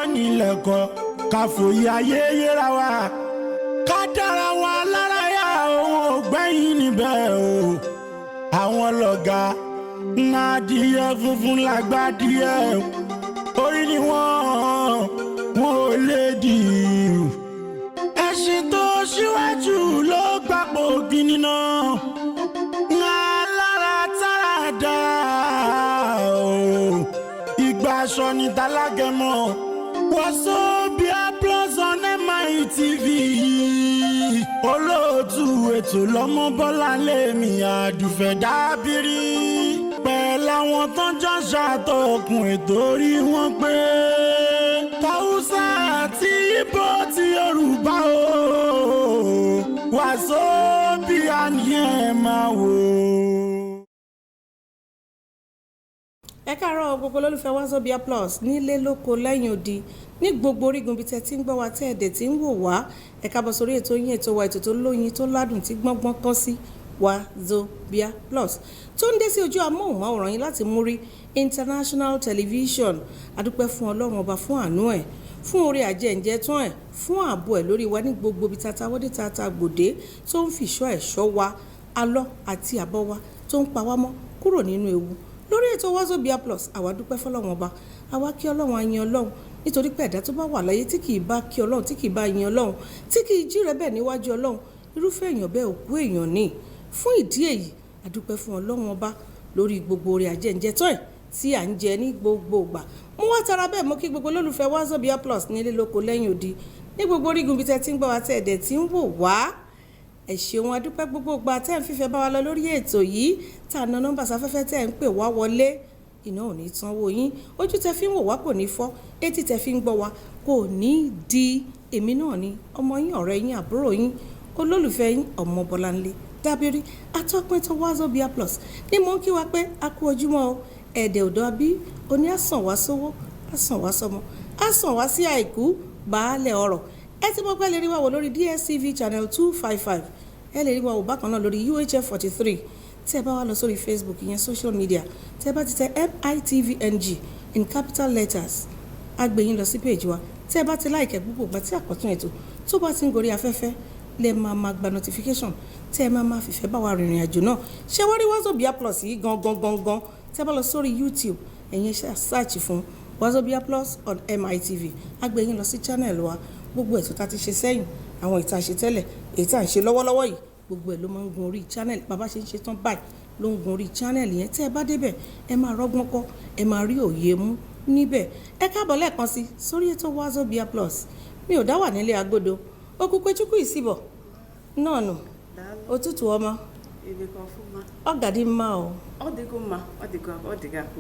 dánilẹ́kọ̀ọ́ ká fòye ayé yẹra wa ká dára wa lára yá òun ògbẹ́yìn níbẹ̀ o àwọn lọ́gà ńlá díẹ̀ funfun lágbá díẹ̀ orí ni wọ́n ò lè dì í ẹṣin tó ṣíwájú ló gbapò gíní náà ńlá lára tára dá o ìgbà aṣọ ní tálágẹmọ Wazobia Plus on MITV olóòtú ètò lọ́mọ Bọ́lá lèmi àdùfẹ́ dábìrì pẹ̀lú àwọn tó ń jọ ṣàtọkùn ètò orí wọn pé tàwùsà àti Ìgbò ti Yorùbá o Wazobia ni ẹ máa wò. Ẹ káàárọ̀ gbogbo olólùfẹ́ Wazobia Plus nílé lóko lẹ́yìn odi ní gbogbo orígun bí tẹ́ ti ń gbọ́ wa tẹ́ ẹ̀dẹ̀ tí ń wò wá ẹ káàbọ̀ sórí ètò yín ètò wa ètò tó lóyin tó ládùn tí gbọ́ngbọ́n tán sí Wazobia Plus tó ń dé sí ojú amóhùnmáwòrán yín láti Muri International Television adúpẹ́ fún Ọlọ́run ọba fún àánú ẹ̀ fún orí àjẹǹjẹ tán ẹ̀ fún ààbò ẹ̀ lórí wa ní gbogbo bí tata wọ́dé tata gbòdé tó ń fìṣọ́ ẹ̀ṣọ́ wa alọ́ àti àbọ̀ wa tó ń pa wá mọ́ kúrò nínú ewu lórí ètò Wazobia Plus àwa dúpẹ́ fọ́lọ́run ọba àwa kí Ọlọ́run ayin Ọlọ́run nítorí pé ẹ̀dá tó bá wà láyé tí kìí bá kí Ọlọ́run tí kìí bá yin Ọlọ́run tí kìí jí rẹ̀ bẹ́ẹ̀ níwájú Ọlọ́run irúfẹ́ èèyàn bẹ́ẹ̀ òkú èèyàn ní fún ìdí èyí àdúpẹ́ fún Ọlọ́run ọba lórí gbogbo orí àjẹǹjẹ tán ẹ̀ tí à ń jẹ ní gbogbo ìgbà mo wá tara bẹ́ẹ̀ mo kí gbogbo olólùfẹ́ Wazobia Plus nílé lóko lẹ́yìn odi ní gbogbo orígun bí tẹ́ ti ń gbọ́ wa tẹ́ ẹ̀dẹ̀ tí ń wò wá ẹ ṣeun adúpẹ́ gbogbo ìgbà tẹ́ ń fífẹ́ bá wa lọ lórí ètò yìí tá na nọ́mbà sáfẹ́fẹ́ tẹ́ ń pè wá wọlé iná ò ní tán wò yín ojú tẹ́ fi ń wò wá kò ní fọ́ etí tẹ́ fi ń gbọ́ wa kò ní di èmi náà ni ọmọ yín ọ̀rẹ́ yín àbúrò yín olólùfẹ́ yín ọmọ Bọ́láńlé Dábírí atọ́pẹ́ tó Wazobia Plus ní mò ń kí wa pé a kú ojúmọ́ o ẹ̀dẹ̀ ọ̀dọ́ bí oní àsàn wá sówó àsàn wá sọmọ àsàn wá sí àìkú baálẹ̀ ọ̀rọ̀ ẹ ti mọ̀ pé lè rí wa wò lórí DSTV channel 255 ẹ lè rí wa wò bákan náà lórí UHF 43 tẹ́ bá wá lọ sórí Facebook ìyẹn social media tẹ́ bá ti tẹ MITVNG in capital letters agbẹ̀yìn lọ sí page wa tẹ́ bá ti láìkẹ́ gbogbo ìgbà tí àkọ́tún ètò tó bá ti ń gorí afẹ́fẹ́ lè máa gba notification tẹ́ máa fìfẹ́ bá wa rìnrìn àjò náà ṣé wọ́n rí Wazobia Plus yìí gangan tẹ́ bá lọ sórí YouTube ẹ̀yin search fún Wazobia Plus on MITV agbẹ̀yìn lọ sí channel wa gbogbo ètò tá ti ṣe sẹ́yìn àwọn ìta ṣe tẹ́lẹ̀ èyí tá à ń ṣe lọ́wọ́lọ́wọ́ yìí gbogbo ẹ̀ ló máa ń gun orí channel bàbá ṣe ń ṣe tán báyìí ló ń gun orí channel yẹn tẹ́ ẹ bá débẹ̀ ẹ máa rọ́gbọ́n kọ́ ẹ máa rí òye mú níbẹ̀ ẹ káàbọ̀ lẹ́ẹ̀kan sí sórí ètò Wazobia Plus mi ò dá wà nílé agodo okùnkùn chukwu ìsìbọ̀ náà nù òtútù ọmọ ọ̀gàdì mma o.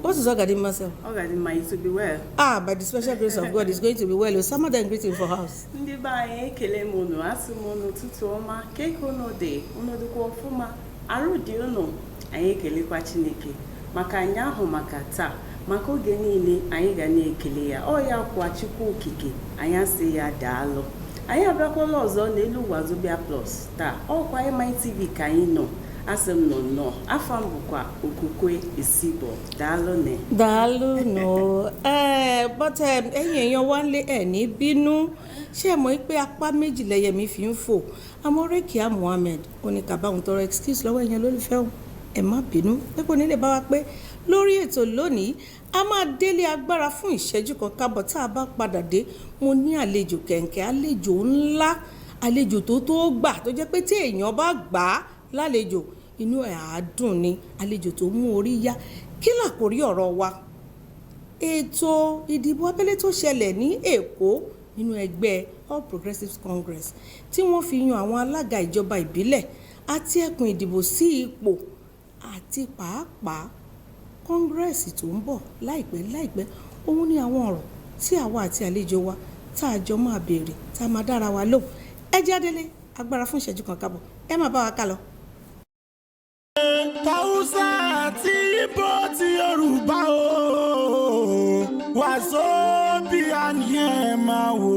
What is ọ̀gàdì mma sef? Ọ̀gàdì mma is to be well. By the special grace of God is going to be well. Osama then greeting for house. Ndị be anyị ekele m unu asị m unu ụtụtụ ọma keke unu dị unu dịkwa ọfụma arụ dị unu anyị ekelekwa Chineke maka anyị ahụ maka taa maka oge niile anyị ga na-ekele ya ọ ya kwa Chukwu okike anyị asị ya daalụ anyị abịakwala ọzọ n'elu Wazobia Plus taa ọkwa MITV ka anyị nọ asị m nọ afọ m bụkwa Okukwe Isibo daalụ no but ẹ̀yin èèyàn wá ń lé ẹ̀ ní bínú ṣé mọ̀ pé apá méjì lẹ́yẹ mi fi ń fò àmọ́ Rekia Muhammed oníkàbáhùn tọrọ excuse lọ́wọ́ ẹ̀yin olólùfẹ́ òun ẹ má bínú pé kò ní lè bá wa pé lórí ètò lónìí a máa délé agbára fún ìṣẹ́jú kan kábọ̀ tá a bá padà dé mo ní àlejò kẹ̀ǹkẹ́ àlejò ńlá àlejò tó gbà tó jẹ́ pé tí èèyàn bá gbà á lálejò inú ẹ̀ á dùn ni àlejò tó mú orí yá kí làkórí ọ̀rọ̀ wa ètò ìdìbò abẹ́lé tó ṣẹlẹ̀ ní Èkó nínú ẹgbẹ́ All Progressives Congress tí wọ́n fi yan àwọn alága ìjọba ìbílẹ̀ àti ẹkùn ìdìbò sí ipò àti pàápàá kọ́ngírẹ́sì tó ń bọ̀ láìpẹ́ òun ni àwọn ọ̀rọ̀ tí àwa àti àlejò wa tá a jọ máa béèrè tá a máa dára wa lò ẹ jẹ́ adélé agbára fún ìṣẹ́jú kan kábọ̀ ẹ máa bá wa ká lọ. Tàwùsà àti Ìgbò ti Yorùbá o Wazobia ni ẹ máa wò.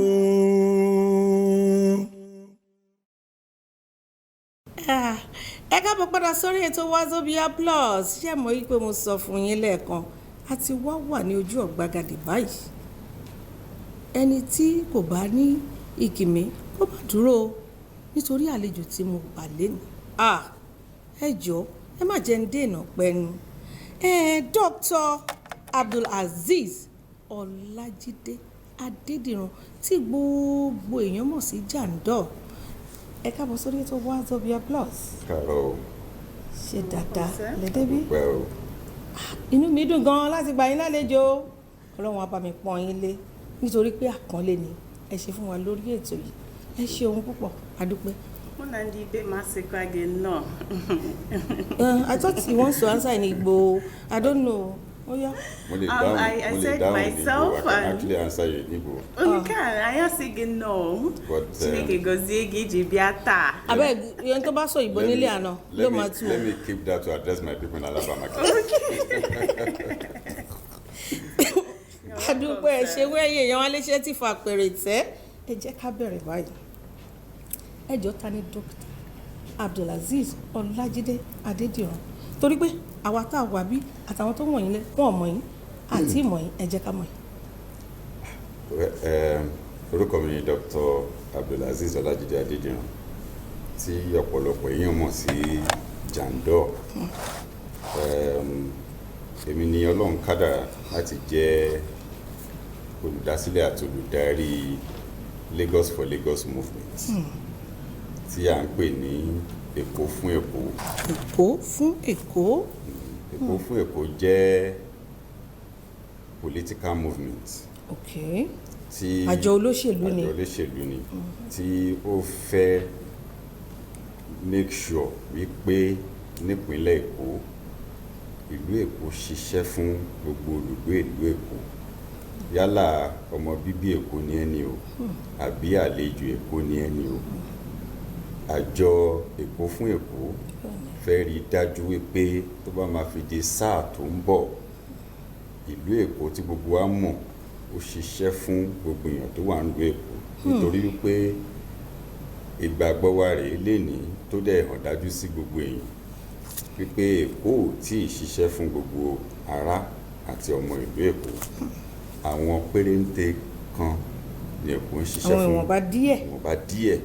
ẹ káàbọ̀ padà sórí ètò Wazobia Plus ṣé mo yí pé mo sọ fún yín lẹ́ẹ̀kan a ti wá wà ní ojú ọ̀gbagadè báyìí ẹni tí kò bá ní ìkìmí kó má dúró o nítorí àlejò tí mo gbà léni ẹ jọ̀ọ́ ẹ má jẹ́ ń dènà pẹ́nu Dr. Abdulazeez Ọlájídé Adédìran tí gbogbo èèyàn mọ̀ sí Jandor ẹ káàbọ̀ sórí ètò Wazobia Plus. Hello. Ṣé dáadáa lẹ́dẹ́bí? Well. Inú mi dùn gan-an láti gbà yín lálejò Ọlọ́run á bá mi pọ́n yín lé nítorí pé àpọ́nlé ni ẹ ṣe fún wa lórí ètò yìí ẹ ṣe ohun púpọ̀ adúpẹ́. I thought he wants to answer in Igbo. I don't know. Oh yeah. I said myself. I can actually answer you in Igbo. You can. I am saying no. But abeg, you want to bá sọ Igbo nílé àná. Let me keep that to address my people in Alabama. Adúpẹ́ ṣe wẹ́yẹ yan aléṣẹ́ tí fa pèrè tẹ́ ẹ jẹ́ ká bẹ̀rẹ̀ báyìí. Ẹ jọ̀ọ́ ta ni Dr. Abdulazeez Ọlájídé Adédìran torí pé àwa tá a wà bí àtàwọn tó wọ̀nyí lẹ́ wọ́n mọ̀ yín àti ìmọ̀ yín ẹ jẹ́ ká mọ̀ yín. Orúkọ mi ni Dr. Abdulazeez Ọlájídé Adédìran tí ọ̀pọ̀lọpọ̀ èèyàn mọ̀ sí Jandor. Èmi ni Ọlọ́run kádàrá láti jẹ́ olùdásílẹ̀ àti olùdarí Lagos for Lagos movement tí à ń pè ní Èkó fún Èkó. Èkó fún Èkó. Èkó fún Èkó jẹ́ political movement. Okay. Tí àjọ olóṣèlú ni. Àjọ olóṣèlú ni tí ó fẹ́ make sure wípé nípínlẹ̀ Èkó ìlú Èkó ṣiṣẹ́ fún gbogbo olùgbé ìlú Èkó yálà ọmọ bíbí Èkó ni ẹni o àbí àlejò Èkó ni ẹni o. Àjọ Èkó fún Èkó fẹ́ rí dájú wípé tó bá máa fi di sáà tó ń bọ̀ ìlú Èkó tí gbogbo wa mọ̀ ó ṣiṣẹ́ fún gbogbo èèyàn tó wà nílùú Èkó nítorí wípé ìgbàgbọ́ wa rèé lénìí tó dẹ̀ hàn dájú sí gbogbo èèyàn wípé Èkó ò tí ì ṣiṣẹ́ fún gbogbo ará àti ọmọ ìlú Èkó. Àwọn pérénte kan ni Èkó ń ṣiṣẹ́ fún. Àwọn ìwọ̀nba díẹ̀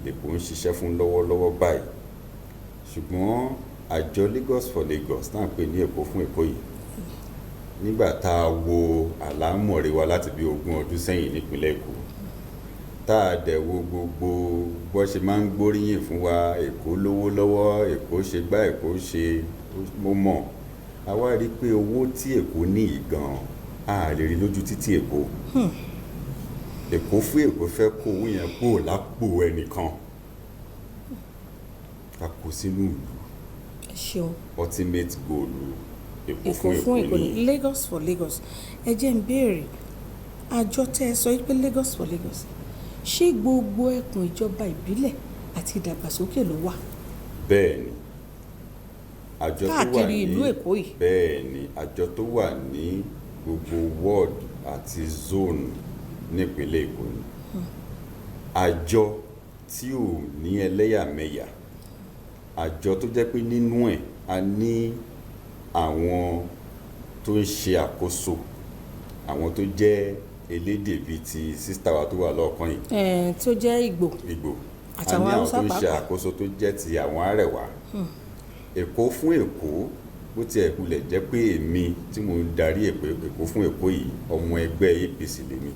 Èkó ń ṣiṣẹ́ fún lọ́wọ́lọ́wọ́ báyìí. Ṣùgbọ́n àjọ Lagos for Lagos náà pè ní Èkó fún Èkó yìí nígbà tá a wo àlámọ̀rí wa láti bí 20 ọdún sẹ́yìn nípínlẹ̀ Èkó tá a dẹ̀ wo gbogbo bó ṣe máa ń gbóríyìn fún wa Èkó lówó lọ́wọ́ Èkó ṣe gbá Èkó ṣe mo mọ̀ a wá rí pé owó tí Èkó ní gan a lè rí lójú títí Èkó. Èkó fún Èkó fẹ́ kó owó yẹn kó lápò ẹnìkan ká kó sínú ìlú. Ultimate goal Èkó fún Èkó ní Lagos for Lagos. Ẹ jẹ́ ń béèrè àjọ tẹ́ ẹ sọ pé Lagos for Lagos ṣé gbogbo ẹkùn ìjọba ìbílẹ̀ àti ìdàgbàsókè ló wà? Bẹ́ẹ̀ni àjọ tó wà ní káàkiri ìlú Èkó yìí. Bẹ́ẹ̀ni àjọ tó wà ní gbogbo ward àti zone nípínlẹ̀ Èkó ni. Àjọ tí ò ní ẹlẹ́yàmẹ̀yà àjọ tó jẹ́ pé nínú ẹ̀ a ní àwọn tó ń ṣe àkóso àwọn tó jẹ́ elédè bíi ti sísítà wa tó wà lọ́ọ̀kan yìí. Tó jẹ́ Ìgbò àtàwọn Haúsá pàápàá. A ní àwọn tó ń ṣe àkóso tó jẹ́ ti àwọn Àrẹwà. Èkó fún Èkó bó tiẹ̀ kulẹ̀ jẹ́ pé èmi tí mo ń darí Èkó fún Èkó yìí ọmọ ẹgbẹ́ APC lèmi.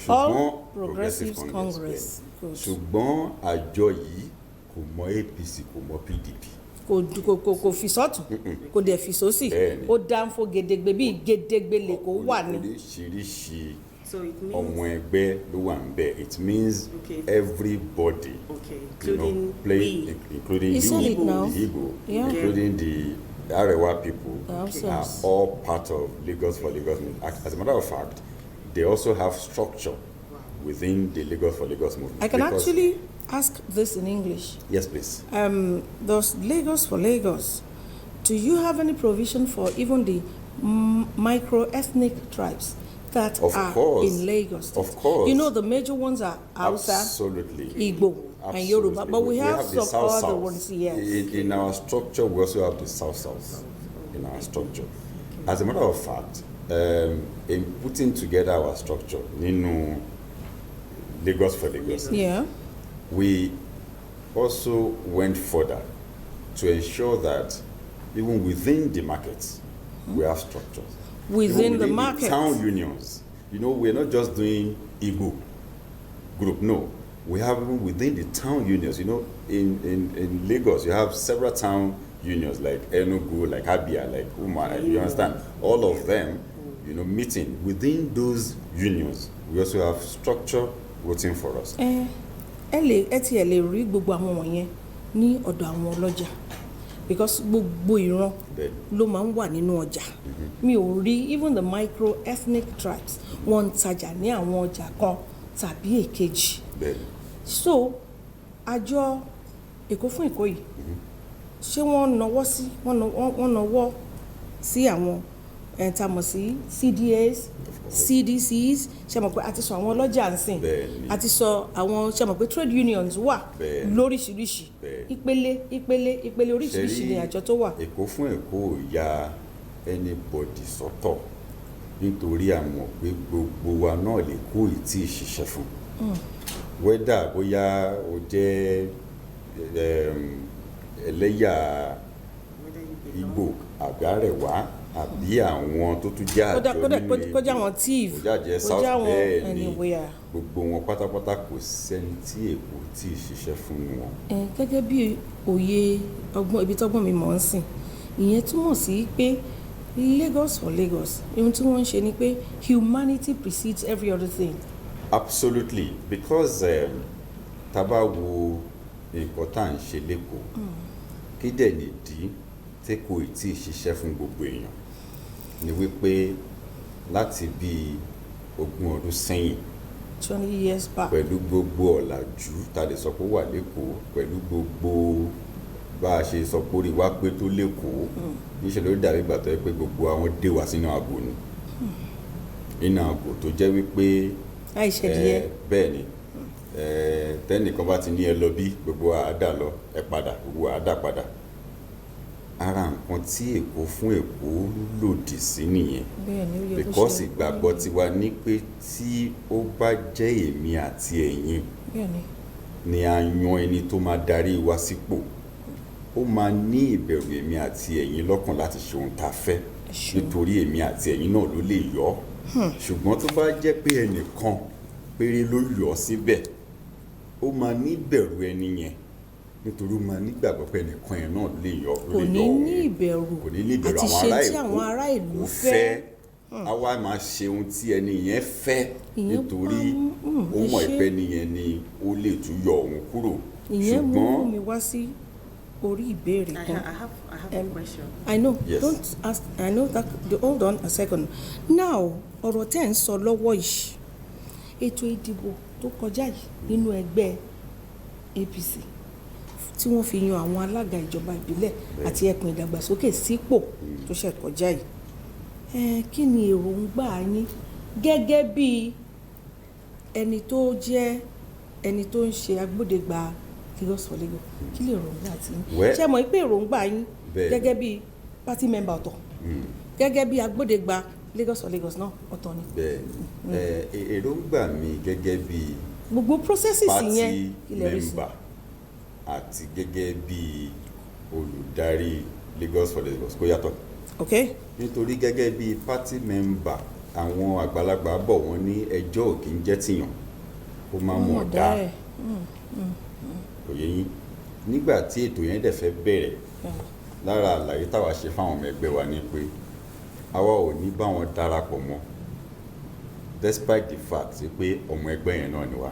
All Progressives Congress. Ṣùgbọ́n àjọ yìí kò mọ APC kò mọ PDP. Kò fi sọ́tún kò dẹ̀ fi sósì ó dáńfó gedegbe bíi gedegbe lè kó wà ní. Oríṣiríṣi ọmọ ẹgbẹ́ ló wà ń bẹ̀. It means everybody, including you, the Igbo, including the Arewa people, are all part of Lagos for Lagos. As a matter of fact, they also have structure within the Lagos for Lagos movement. I can actually ask this in English. Yes, please. Those Lagos for Lagos, do you have any provision for even the micro-ethnic tribes that are in Lagos State? Of course. You know, the major ones are Hausa, Igbo, and Yoruba, but we have some other ones here. In our structure, we also have the South in our structure. As a matter of fact, in putting together our structure nínú Lagos for Lagos, Yeah. we also went further to ensure that even within the markets, we have structures. Within the Even market. town unions, we're not just doing Igbo group, no. We have even within the town unions, in Lagos, you have several town unions like Enugu, like Abia, like Uma, you understand? All of them, meeting. Within those unions, we also have structure waiting for us. ẹ tiẹ̀ lè rí gbogbo àwọn wọ̀nyẹn ní ọ̀dọ̀ àwọn ọlọ́jà because gbogbo ìran ló máa ń wà nínú ọjà. Mi ò rí even the micro ethnic tribes wọ́n ń tajà ní àwọn ọjà kan tàbí èkejì. So àjọ Èkó fún Èkó yìí ṣé wọ́n nawọ́ sí àwọn tá mọ̀ sí CDAs, CDCs, ṣe mọ̀ pé a ti sọ àwọn ọlọ́jà ń sìn, a ti sọ àwọn ṣe mọ̀ pé trade unions wà lóríṣiríṣi ìpele oríṣiríṣi ni àjọ tó wà. Èkó fún Èkó ya anybody sọ́tọ̀ nítorí a mọ̀ pé gbogbo wa náà lè kó ìtì ìṣiṣẹ́ fún. Wẹ́dà bóyá o jẹ́ ẹlẹ́yà Ìgbò àbí Àrẹ̀wá àbí àwọn tó tún jẹ́ àjọ nínú kọjá àwọn tíìf kọjá àwọn bẹ́ẹ̀ ni gbogbo wọn pátápátá kò sẹ́ni tí Èkó tí ṣiṣẹ́ fún wọn. Gẹ́gẹ́ bí òye ọgbọ́n ibi tọ́gbọ́n mi mọ̀ ń sìn, ìyẹn túmọ̀ sí pé Lagos for Lagos ohun tí wọ́n ń ṣe ni pé humanity precedes every other thing. Absolutely, because tá bá wo nǹkan tá à ń ṣe lẹ́kọ̀ọ́ kí dẹ̀ nìdí tí kò tí ì ṣiṣẹ́ fún gbogbo èèyàn ni wípé láti bí 20 ọdún sẹ́yìn 20 years back pẹ̀lú gbogbo ọ̀làjú tá lè sọ pé ó wà lẹ́kọ̀ọ́ pẹ̀lú gbogbo bá a ṣe sọ pé orí wa pé tó lẹ́kọ̀ọ́ níṣẹ́ ló dàbí ìgbà tó yẹ pé gbogbo àwọn dé wá sínú àgò ni nínú àgò tó jẹ́ wípé bẹ́ẹ̀ ni tẹ́nìkan bá ti ní ẹ lọ bí gbogbo àádà lọ ẹ padà gbogbo àádà padà. Ara nǹkan tí Èkó fún Èkó lòdì sí nìyẹn because ìgbàgbọ́ tiwa ní pé tí ó bá jẹ́ èmi àti ẹ̀yin ni a yan ẹni tó máa darí wa sípò ó máa ní ìbẹ̀rù èmi àti ẹ̀yin lọ́kàn láti ṣe ohun tá a fẹ́ nítorí èmi àti ẹ̀yin náà ló lè yọ ṣùgbọ́n tó bá jẹ́ pé ẹnìkan péré ló yọ síbẹ̀ ó máa ní ìbẹ̀rù ẹni yẹn nítorí ó máa nígbàgbọ́ pé ẹnìkan yẹn náà lè yọ kò ní ní ìbẹ̀rù àti ṣe tí àwọn ará ìlú fẹ́ àwa máa ṣe ohun tí ẹni yẹn fẹ́ nítorí ó mọ̀ ìpẹ́ nìyẹn ni ó lè tún yọ òun kúrò. Ìyẹn mú mi wá sí orí ìbéèrè kan. I have a question. I know. Yes. Don't ask. I know that. Hold on a second. Now, ọ̀rọ̀ tẹ́ ń sọ lọ́wọ́ yìí, ètò ìdìbò tó kọjá yìí nínú ẹgbẹ́ APC tí wọ́n fi yan àwọn alága ìjọba ìbílẹ̀ àti ẹkùn ìdàgbàsókè sípò tó ṣe kọjá yìí. Kí ni èròǹgbà yín gẹ́gẹ́ bí ẹni tó jẹ́ ẹni tó ń ṣe agbódegbà Lagos for Lagos? Kí lè èròǹgbà tí yín? Ṣé mọ̀ pé èròǹgbà yín gẹ́gẹ́ bí party member ọ̀tọ̀ gẹ́gẹ́ bí agbódegbà Lagos for Lagos náà ọ̀tọ̀ ni? Bẹ́ẹ̀ èròǹgbà mi gẹ́gẹ́ bí gbogbo processes yẹn party member àti gẹ́gẹ́ bí olùdarí Lagos for Lagos kó yàtọ̀. Okay. Nítorí gẹ́gẹ́ bí party member àwọn àgbàlagbà bọ̀ wọ́n ní ẹjọ́ ò kí ń jẹ́ tìyàn kó má mọ̀ dá òye yín nígbà tí ètò yẹn dẹ̀ fẹ́ bẹ̀rẹ̀ lára àlàyé táwa ṣe fáwọn ọmọ ẹgbẹ́ wa ni pé àwa ò ní bá wọn darapọ̀ mọ́ despite the fact pé ọmọ ẹgbẹ́ yẹn náà ni wá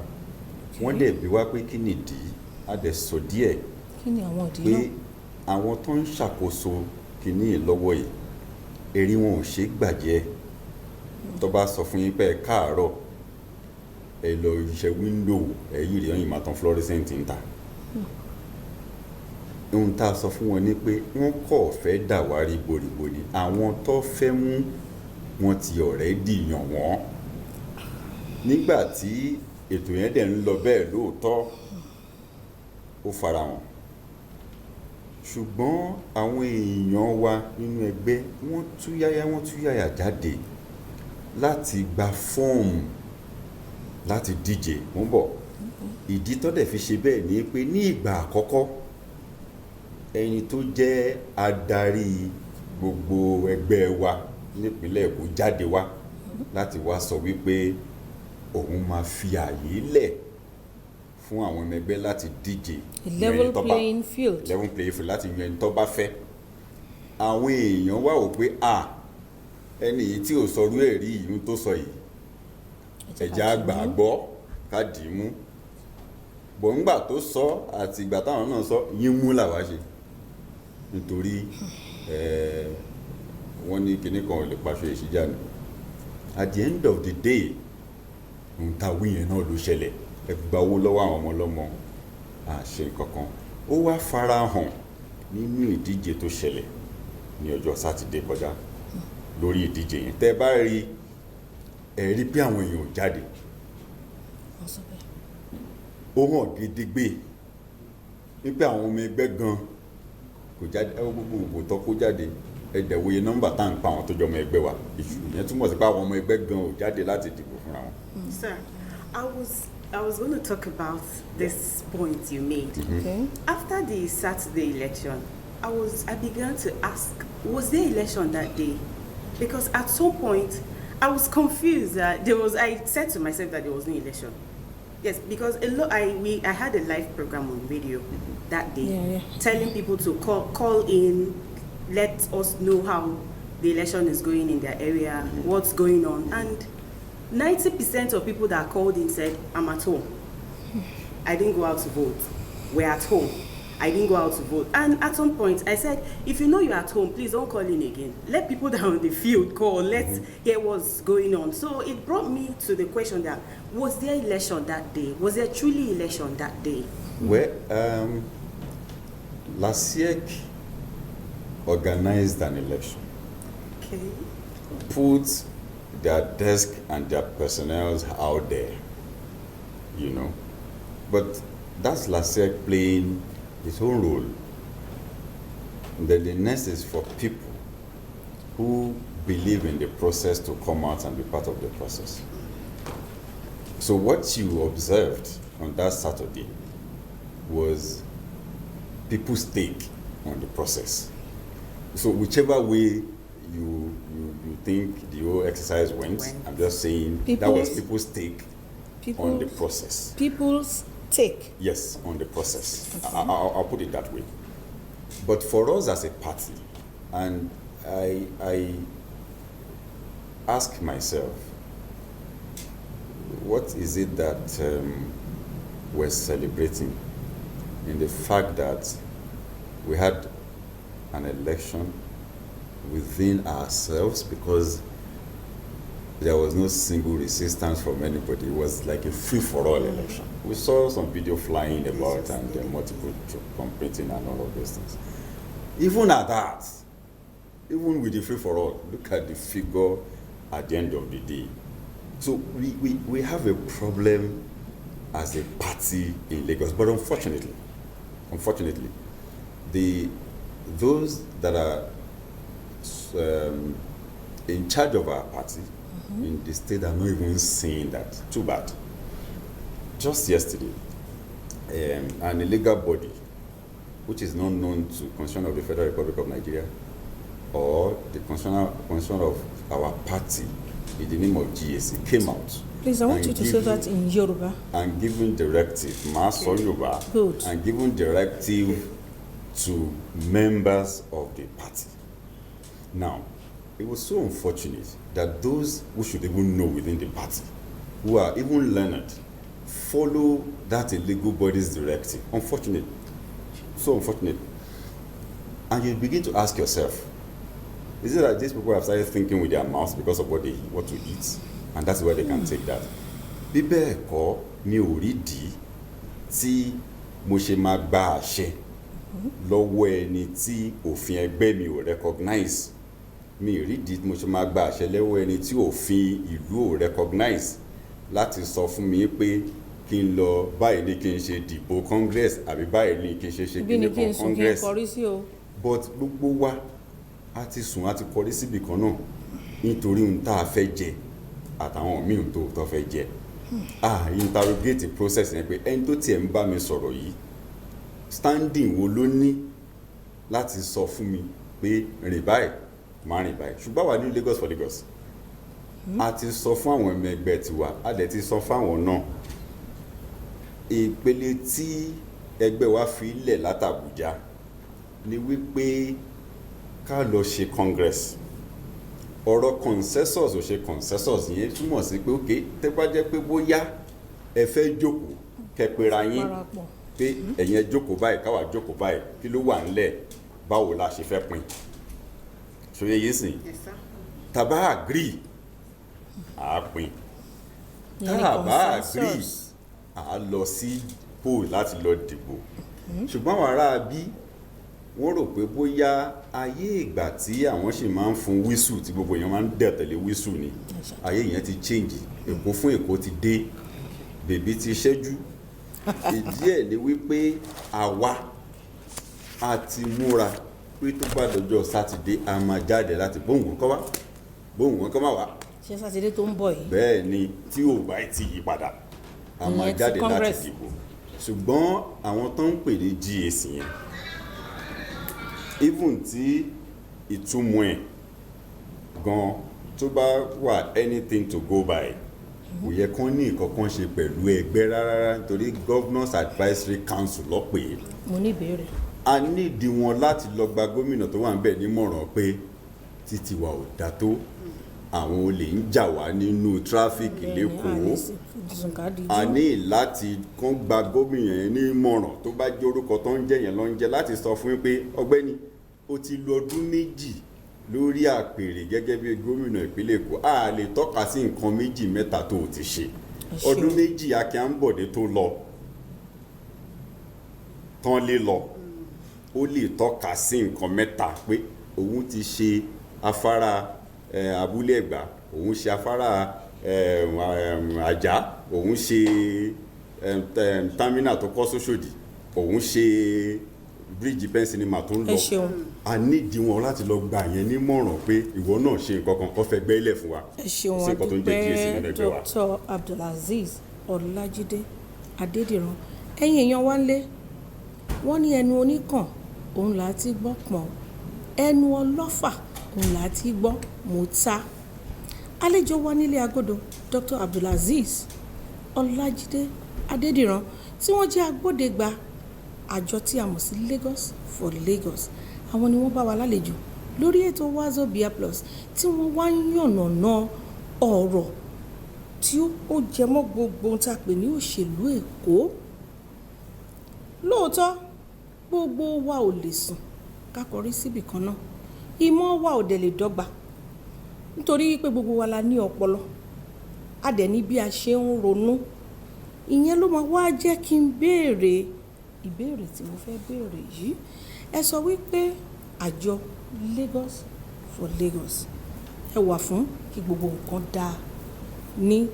wọ́n dẹ̀ bi wá pé kí nìdí a dẹ̀ sọ díẹ̀ pé àwọn tó ń ṣàkóso kìíní lọ́wọ́ yìí èrí wọn ò ṣe é gbàjẹ́ tó bá sọ fún yín pé ẹ káàárọ̀ ẹ lọ iṣẹ́ wíńdò ẹ yìí rí ọyìn màtán fluorescent ń ta ohun tá a sọ fún wọn ni pé wọ́n kọ̀ fẹ́ dàwárí boríborí àwọn tó fẹ́ mú wọn ti already yàn wọ́n nígbà tí ètò yẹn dẹ̀ ń lọ bẹ́ẹ̀ lóòótọ́ ó fara hàn ṣùgbọ́n àwọn èèyàn wa nínú ẹgbẹ́ wọ́n tú yáyá jáde láti gba fọ́ọ̀mù láti díje mú bọ̀. Ìdí tó dẹ̀ fi ṣe bẹ́ẹ̀ ni pé ní ìgbà àkọ́kọ́ ẹni tó jẹ́ adarí gbogbo ẹgbẹ́ wa nípínlẹ̀ Èkó jáde wá láti wá sọ wípé òun máa fi ààyè lẹ̀ fún àwọn ọmọ ẹgbẹ́ láti díje level playing field láti yan ẹni tó bá fẹ́. Àwọn èèyàn wá wò pé ẹni yìí tí ò sọrú ẹ̀rí ìlú tó sọ yìí ẹ̀já gbàgbọ́ ká dì í mú. Bọ̀ ńgbà tó sọ àti ìgbà táwọn náà sọ yín mú làwa ṣe nítorí wọ́n ní kinní kan ò lè paṣọ ìṣíjà ni. At the end of the day ohun tá a wí yẹn náà ló ṣẹlẹ̀. Ẹ gba owó lọ́wọ́ àwọn ọmọ ọlọ́mọ àṣẹ kankan. Ó wá farahàn nínú ìdíje tó ṣẹlẹ̀ ní ọjọ́ sátidé kọjá lórí ìdíje yẹn. Tẹ́ bá rí ẹ rí pé àwọn èèyàn ò jáde. Ó hàn gédégbé wípé àwọn ọmọ ẹgbẹ́ gan kò jáde. Ẹ wo gbogbo òbò tó kó jáde. Ẹ dẹ̀ wòye nọ́mbà tá à ń pa àwọn tó jọ ọmọ ẹgbẹ́ wa. Ìyẹn túmọ̀ sí pé àwọn ọmọ ẹgbẹ́ gan ò jáde láti dìbò fúnra wọn. Sir, I was going to talk about this point you made. Okay. After the Saturday election, I began to ask, was there election that day? Because at some point, I was confused. I said to myself that there was no election. Yes, because I had a live program on radio that day, telling people to call in, let us know how the election is going in their area, what's going on, and 90% of people that called in said, I'm at home. I didn't go out to vote. We're at home. I didn't go out to vote. And at some point, I said, if you know you're at home, please don't call in again. Let people that are on the field call. Let's hear what's going on. So it brought me to the question that, was there election that day? Was there truly election that day? Well, LASIEC organized an election. Okay. Put their desk and their personnel out there, But that's LASIEC playing its own role. Then the next is for people who believe in the process to come out and be part of the process. So what you observed on that Saturday was people's take on the process. So whichever way you think the whole exercise went, I'm just saying that was people's take on the process. People's take? Yes, on the process. Okay. I'll put it that way. But for us as a party, and I ask myself, what is it that we're celebrating in the fact that we had an election within ourselves, because there was no single resistance from anybody. It was like a free-for-all election. We saw some video flying about and multiple competing and all of those things. Even at that, even with the free-for-all, look at the figure at the end of the day. So we have a problem as a party in Lagos, but unfortunately, those that are in charge of our party in the state are not even seeing that. Too bad. Just yesterday, an illegal body, which is not known to Constitution of the Federal Republic of Nigeria or the Constitution of our party in the name of GSC, came out. Please, I want you to say that in Yoruba. And given directive, Yoruba, and given directive to members of the party. Now, it was so unfortunate that those who should even know within the party, who are even learned, follow that illegal body's directive. Unfortunate. So unfortunate. And you begin to ask yourself, is it that these people have started thinking with their mouths because of what to eat? And that's where they can take that. Bí bẹ́ẹ̀ kọ́ mi ò rí dí tí mo ṣe máa gba àṣẹ lọ́wọ́ ẹni tí òfin ẹgbẹ́ mi ò recognize. Mi ò rí dí mo ṣe máa gba àṣẹ lọ́wọ́ ẹni tí òfin ìlú ò recognize láti sọ fún mi pé kí n lọ báyìí ní kí n ṣe dìbò congress àbí báyìí ní kí n ṣe kíní kan congress. But gbogbo wa a ti sùn a ti kọrí síbì kan náà nítorí ohun tá a fẹ́ jẹ àtàwọn míì tó fẹ́ jẹ interrogate process yẹn pé ẹni tó tiẹ̀ ń bá mi sọ̀rọ̀ yìí standing wo ló ní láti sọ fún mi pé rìn báyìí má rìn báyìí ṣùgbọ́n wà ní Lagos for Lagos a ti sọ fún àwọn ọmọ ẹgbẹ́ tiwa a dẹ̀ ti sọ fáwọn náà ìpele tí ẹgbẹ́ wa fi lẹ̀ látàbújá ni wípé ká lọ ṣe congress ọ̀rọ̀ consensus ò ṣe consensus yẹn túmọ̀ sí pé ok tẹ́ bá jẹ́ pé bóyá ẹ fẹ́ jókòó kẹpẹ́ra yín pé ẹ̀yin ẹ jókòó báyìí káwa jókòó báyìí kí ló wà ńlẹ̀ báwo la ṣe fẹ́ pín ṣòye yìí sìn tàbá agree à á pín tàbá agree à á lọ sí poll láti lọ dìbò ṣùgbọ́n àwọn ará bí wọ́n rò pé bóyá ayé ìgbà tí àwọn ṣì máa ń fún wísù tí gbogbo èèyàn máa ń dẹ̀ tẹ̀lé wísù ni ayé yẹn ti change èkó fún èkó ti dé bèbí ti ṣẹ́jú ìdí ẹ̀ ni wípé àwa a ti múra pé tó bá dọjọ́ sátidé a máa jáde láti bóun kọ́ wá bóun kọ́ máa wá. ṣé sátidé tó ń bọ̀ yìí. bẹ́ẹ̀ ni tí ò bá ti yí padà a máa jáde láti dìbò ṣùgbọ́n àwọn tó ń pè ní GAC yẹn even tí ìtumọ̀ ẹ̀ gan tó bá wà anything to go by kò yẹ kán ní ìkọ̀kan ṣe pẹ̀lú ẹgbẹ́ rárá nítorí governors advisory council ló pè é. mo ní ìbéèrè. a nídìí wọn láti lọ gba gómìnà tó wà ń bẹ̀ nímọ̀ràn pé títí wa ò dá tó àwọn olè ń jà wá nínú tráfíkì lẹ́kọ̀ọ́ a ní láti kàn gba gómìnà yẹn nímọ̀ràn tó bá jẹ́ orúkọ tó ń jẹ́ yẹn ló ń jẹ́ láti sọ fún yín pé ọ̀gbẹ́ni ó ti lo ọdún méjì lórí àpèrè gẹ́gẹ́ bí gómìnà ìpínlẹ̀ Èkó a lè tọ́ka sí nǹkan méjì mẹ́ta tó ti ṣe ọdún méjì Akínbọ̀dé tó lọ tán lé lọ ó lè tọ́ka sí nǹkan mẹ́ta pé òun ti ṣe afárá Abúlé Ẹ̀gbá òun ṣe afárá Àjà òun ṣe támínà tó kọ́ sóṣòdì òun ṣe bíríìjì pẹ́ńsìnìmà tó ń lọ a nídìí wọn láti lọ gbà yẹn nímọ̀ràn pé ìwọ náà ṣe nǹkan kan kó fẹ́ gbẹ́lẹ̀ fún wa. ẹ ṣeun adúpẹ́ Dr. Abdulazeez Ọlájídé Adédìran ẹ̀yin èèyàn wá ń lé wọ́n ní ẹnu oníkàn òun là á ti gbọ́ pọ̀n ẹnu ọlọ́fà òun là á ti gbọ́ mọ́ta àlejò wa nílé agodo Dr. Abdulazeez Ọlájídé Adédìran tí wọ́n jẹ́ agbódegba àjọ tí a mọ̀ sí Lagos for Lagos àwọn ni wọ́n bá wa lálejò lórí ètò Wazobia Plus tí wọ́n wá ń yànnàná ọ̀rọ̀ tí ó jẹ mọ́ gbogbo ohun tí a pè ní òṣèlú Èkó lóòótọ́ gbogbo wa ò lè sùn ká kọrí síbì kan náà ìmọ̀ wa ò dẹ̀ lè dọ́gba nítorí pé gbogbo wa la ní ọpọlọ a dẹ̀ ní bí a ṣe ń ronú ìyẹn ló máa wá jẹ́ kí n béèrè ìbéèrè tí mo fẹ́ béèrè yìí ẹ sọ wípé àjọ Lagos for Lagos ẹ wà fún kí gbogbo nǹkan dáa ní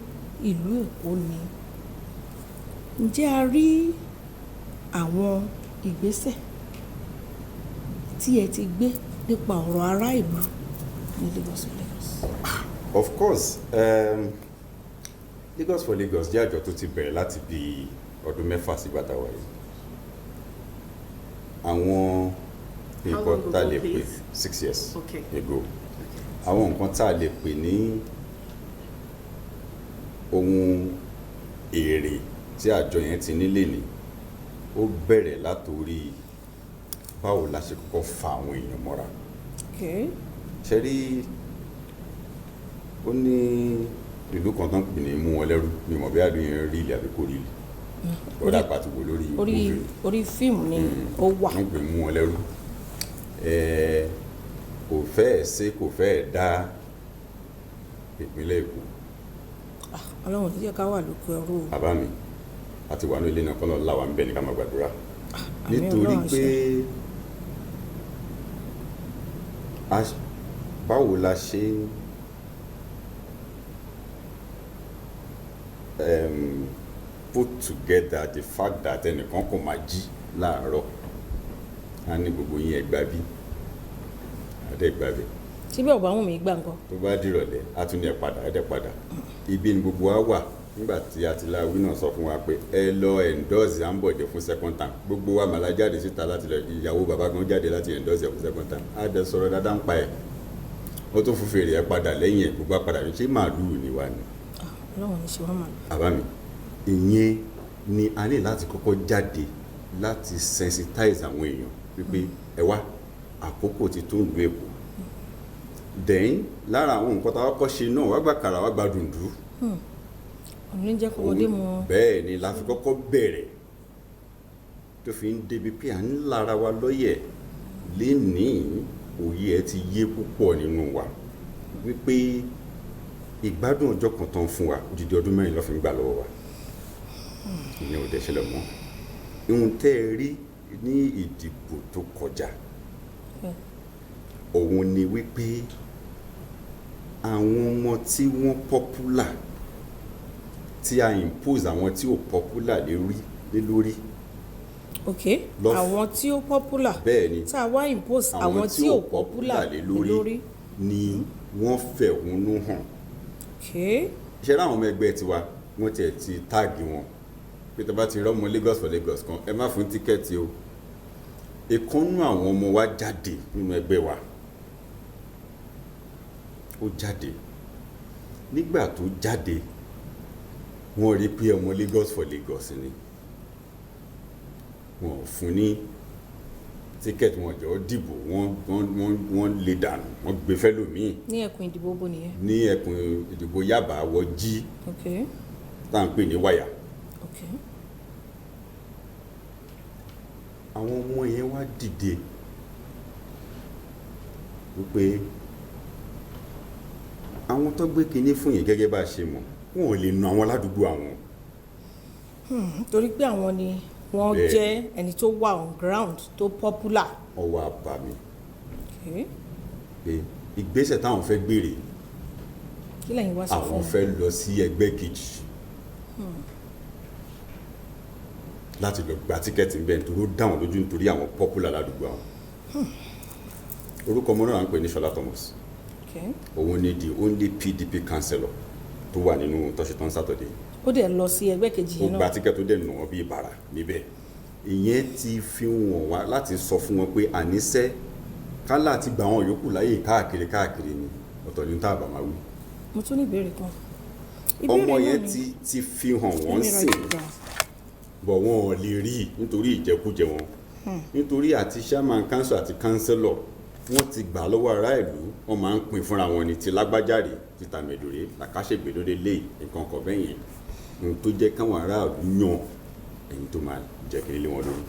ìlú Èkó ni ǹjẹ́ a rí àwọn ìgbésẹ̀ tí ẹ ti gbé nípa ọ̀rọ̀ ará ìlú ní Lagos for Lagos. Of course Lagos for Lagos jẹ́ àjọ tó ti bẹ̀rẹ̀ láti bí ọdún 6 sígbà tá a wà yìí àwọn nǹkan tá a lè pè 6 years ago àwọn nǹkan tá a lè pè ní ohun èrè tí àjọ yẹn ti nílé ní ó bẹ̀rẹ̀ látòrí báwo la ṣe kọ́kọ́ fa àwọn èèyàn mọ́ra ṣe rí ó ní ìlú kan tó ń pè ní mú wọn lẹ́rú mi mọ̀ bí àdúgbò yẹn rí ilẹ̀ àbí kò rí ilẹ̀ ọ̀dà àpàtìwò lórí orí fíìmù ni ó wà. wọ́n pè mú wọn lẹ́rú kò fẹ́ẹ̀ ṣe kò fẹ́ẹ̀ dá ìpínlẹ̀ Èkó. Ọlọ́run ti jẹ́ ká wà lóko ẹrú. bàbá mi àti wà ní ilé náà kọ́nà láwa ń bẹ ní ká máa gbàdúrà nítorí pé báwo la ṣe put together the fact that ẹnìkan kò máa jí láàárọ̀ á ní gbogbo yín ẹgbà bí adé ẹgbà bí tí bẹ́ẹ̀ ò bá wùn mí gbà nǹkan. tó bá dìrọ̀lẹ́ a tún ní ẹ̀ padà ibi ni gbogbo wa wà nígbà tí Àtìláwí náà sọ fún wa pé ẹ lọ endorse Ambode fún second time gbogbo wa màlá jáde síta láti lọ ìyàwó bàbá gan jáde láti endorse fún second time á dẹ sọ̀rọ̀ dáadáa ń pa ẹ̀ ó tún fún fèrè ẹ̀ padà lẹ́yìn ẹ̀ gbogbo apàdà mi ṣé màálùú ni wa ni. Ọlọ́run ní ṣe wọ́n màálùú. bàbá mi ìyẹn ni a ní láti kọ́kọ́ jáde láti sensitize àwọn èèyàn wípé ẹ wá àkókò ti tó ìlú Èkó then lára àwọn nǹkan tá a kọ́kọ́ ṣe náà wá gbà kàrà wá gbà dùndú. òun jẹ́ kọ́mọdé mu. bẹ́ẹ̀ ni la fi kọ́kọ́ bẹ̀rẹ̀ tó fi ń débi pé à ń lára wa lọ́yẹ̀ lénìí òye ẹ ti yé púpọ̀ nínú wa wípé ìgbádùn ọjọ́ kan tán fún wa odidi ọdún mẹ́rin ló fi ń gbà lọ́wọ́ wa ìyẹn ò dẹ̀ ṣẹlẹ̀ mọ́ ihun tẹ́ ẹ rí ní ìdìbò tó kọjá òun ni wípé àwọn ọmọ tí wọ́n popular tí a impose àwọn tí ò popular lé lórí. ok àwọn tí ó popular bẹ́ẹ̀ ni tá a wá impose àwọn tí ò popular lé lórí ni wọ́n fẹ̀hónú hàn. ok iṣẹ́ láwọn ọmọ ẹgbẹ́ tiwa wọ́n tiẹ̀ ti táàgì wọn pé tó bá ti rọ́mọ Lagos for Lagos kan ẹ má fún tíkẹ́ẹ̀tì o ìkànnú àwọn ọmọ wa jáde nínú ẹgbẹ́ wa ó jáde nígbà tó jáde wọ́n rí pé ọmọ Lagos for Lagos ni wọ́n fún ní tíkẹ́ẹ̀tì wọn jọ dìbò wọ́n lè dànù wọ́n gbé fẹ́lòmíì. ní ẹkùn ìdìbò bó nìyẹn. ní ẹkùn ìdìbò Yaba wọ jí ok tá à ń pè ní wáyà. ok àwọn ọmọ yẹn wá dìde wípé àwọn tó gbé kinní fún yẹn gẹ́gẹ́ bá a ṣe mọ̀ wọn ò lè nu àwọn aládùúgbò àwọn. torí pé àwọn ni wọ́n jẹ́ ẹni tó wà on ground tó popular. ọwọ́ àbàmì ok pé ìgbésẹ̀ táwọn fẹ́ gbèrè kí lẹ́yìn wá sọ fún àwọn fẹ́ lọ sí ẹgbẹ́ kejì láti lọ gba tíkẹ́ẹ̀tì ń bẹ̀ nítorí ó dá wọn lójú nítorí àwọn popular ládùúgbò àwọn. orúkọ ọmọ náà ń pè ní Ṣọlá Thomas òun ni the only PDP councillor tó wà nínú tọ́ṣetán Saturday. ó dẹ̀ lọ sí ẹgbẹ́ kejì yẹn náà. ó gba tíkẹ́ẹ̀tì tó dẹ̀ nù wọ́n bí ìbára níbẹ̀. ìyẹn ti fi wọ́n wá láti sọ fún wọn pé àníṣe kálá ti gba àwọn yòókù láyè káàkiri ni ọ̀tọ̀ ní táàbà máa wí. mo tún ní ìbéèrè kan. ọmọ yẹn ti fi hàn wọ́n sìn bọ̀ wọn ò lè rí nítorí ìjẹkújẹ wọn nítorí àti chairman council àti councillor wọ́n ti gbà lọ́wọ́ ará ìlú wọ́n máa ń pín fúnra wọn ní ti lágbájáde ti tàmẹ̀dòrè làkàṣègbè lóde lé nǹkan kan bẹ́ẹ̀ yẹn ohun tó jẹ́ káwọn ará ìlú yan ẹni tó máa jẹ́ kiri lé wọn lórí.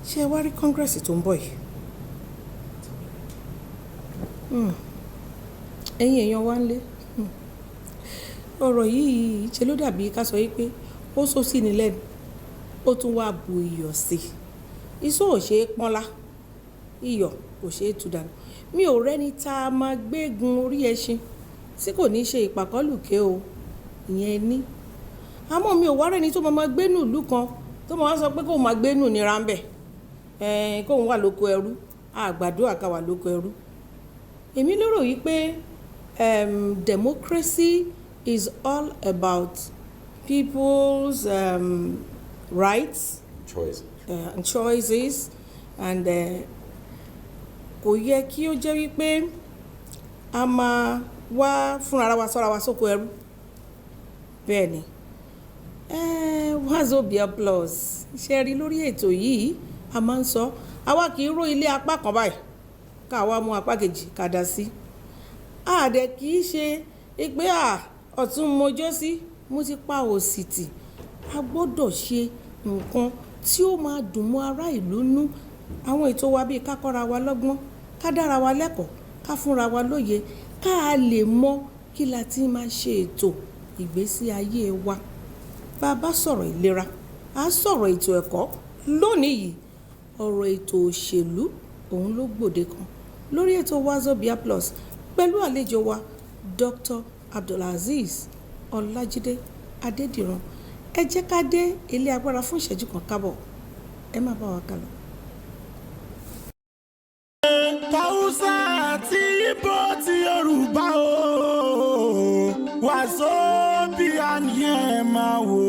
ṣé ẹ wá rí kọ́ngírẹ́sì tó ń bọ̀ yìí ẹ̀yin èèyàn wá ń lé ọ̀rọ̀ yìí ṣe ló dàbí ká sọ yìí pé ó sọ sí ni lẹ́nu ó tún wá bu iyọ̀ sí i iṣó ò ṣe é pọ́nlá iyọ̀ kò ṣe é tú dànù mi ò rẹ́ni tá a máa gbégun orí ẹṣin tí kò ní ṣe ìpàkọ́lùkẹ́ o ìyẹn ní àmọ́ mi ò wá rẹ́ni tó máa gbénú ìlú kan tó máa sọ pé kóun máa gbénú nira ń bẹ̀ kóun wà lóko ẹrú àgbàdo àkàwà lóko ẹrú èmi lérò yìí pé democracy is all about people's rights and choices and kò yẹ kí ó jẹ́ wípé a máa wá fúnra ara wa sọ́ra wa sóko ẹrú bẹ́ẹ̀ ni Wazobia Plus ṣe rí lórí ètò yìí a máa ń sọ àwa kì í ró ilé apá kan báyìí káwa mú apá kejì ká dá sí àdẹ kì í ṣe pé ọ̀tún mojó sí mo ti pa òsì tì a gbọ́dọ̀ ṣe nǹkan tí ó máa dùn mọ́ ará ìlú nú àwọn ètò wa bíi ká kọ́ra wa lọ́gbọ́n ká dára wa lẹ́kọ̀ọ́ ká fúnra wa lóye ká a lè mọ kí la ti máa ṣe ètò ìgbésí ayé wa bá a bá sọ̀rọ̀ ìlera a sọ̀rọ̀ ètò ẹ̀kọ́ lónìí yìí ọ̀rọ̀ ètò òṣèlú òun ló gbòde kan lórí ètò Wazobia Plus pẹ̀lú àlejò wa Dr. Abdulazeez Ọlájídé Adédìran ẹ jẹ́ ká dé ilé agbára fún ìṣẹ́jú kan kábọ̀ ẹ má bá wa kálọ. Haúsá àti Ìgbò ti Yorùbá o. Wazobia ni ẹ máa wò.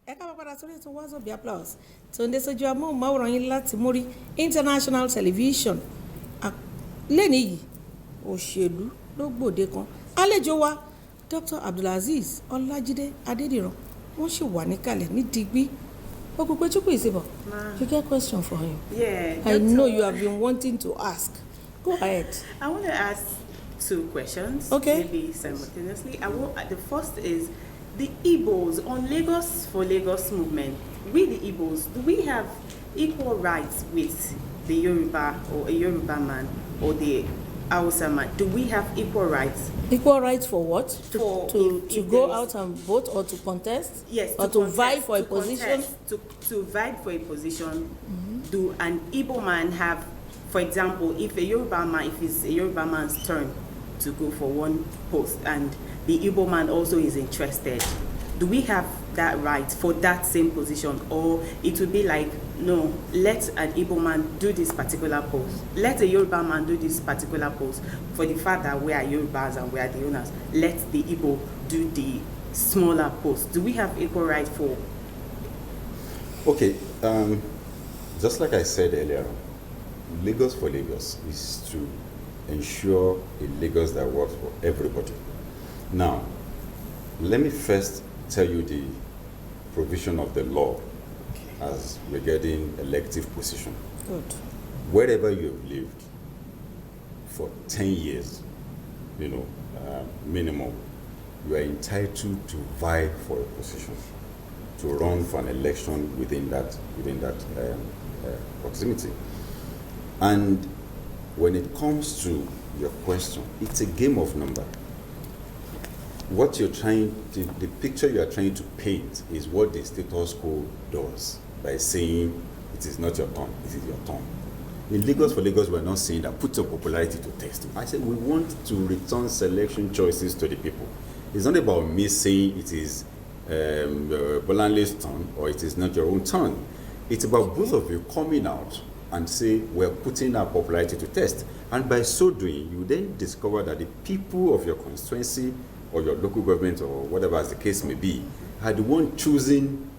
Ẹ káàbọ̀ padà sórí ètò Wazobia Plus tó ń dé sójú amóhùnmáwòrán yín láti Muri International Television. Lẹ́nìí yìí òṣèlú ló gbòde kan. Àlejò wa Dr. Abdulazeez Ọlájídé Adédìran wọ́n sì wà níkàlẹ̀ ní digbí. Okùnpé Chukwu Isibo, you get a question for him. Yeah. I know you have been wanting to ask. Go ahead. I want to ask 2 questions. Okay. Maybe simultaneously. The first is the Igbos on Lagos for Lagos movement. We the Igbos, do we have equal rights with the Yoruba or a Yoruba man or the Hausa man? Do we have equal rights? Equal rights for what? To If go there is- out and vote or to contest? Yes. Or to contest, vie for a to position? contest, to vie for a position. Do an Igbo man have, for example, if it's a Yoruba man's turn to go for one post and the Igbo man also is interested, do we have that right for that same position? Or it would be like, no, let an Igbo man do this particular post. Let a Yoruba man do this particular post. For the fact that we are Yorubas and we are the owners, let the Igbo do the smaller post. Do we have equal right for? Okay, just like I said earlier, Lagos for Lagos is to ensure a Lagos that works for everybody. Now, let me first tell you the provision of the law as regarding elective position. Good. Wherever you have lived for 10 years, minimum, you are entitled to vie for a position, to run for an election within that proximity. And when it comes to your question, it's a game of number. What you're the picture you are trying to paint is what the status quo does by saying it is not your turn, it is your turn. In Lagos for Lagos, we're not saying that put your popularity to test. I said we want to return selection choices to the people. It's not about me saying it is Bolanle's turn or it is not your own turn. It's about both of you coming out and say we're putting our popularity to test. And by so doing, you then discover that the people of your constituency or your local government or whatever as the case may be are the one choosing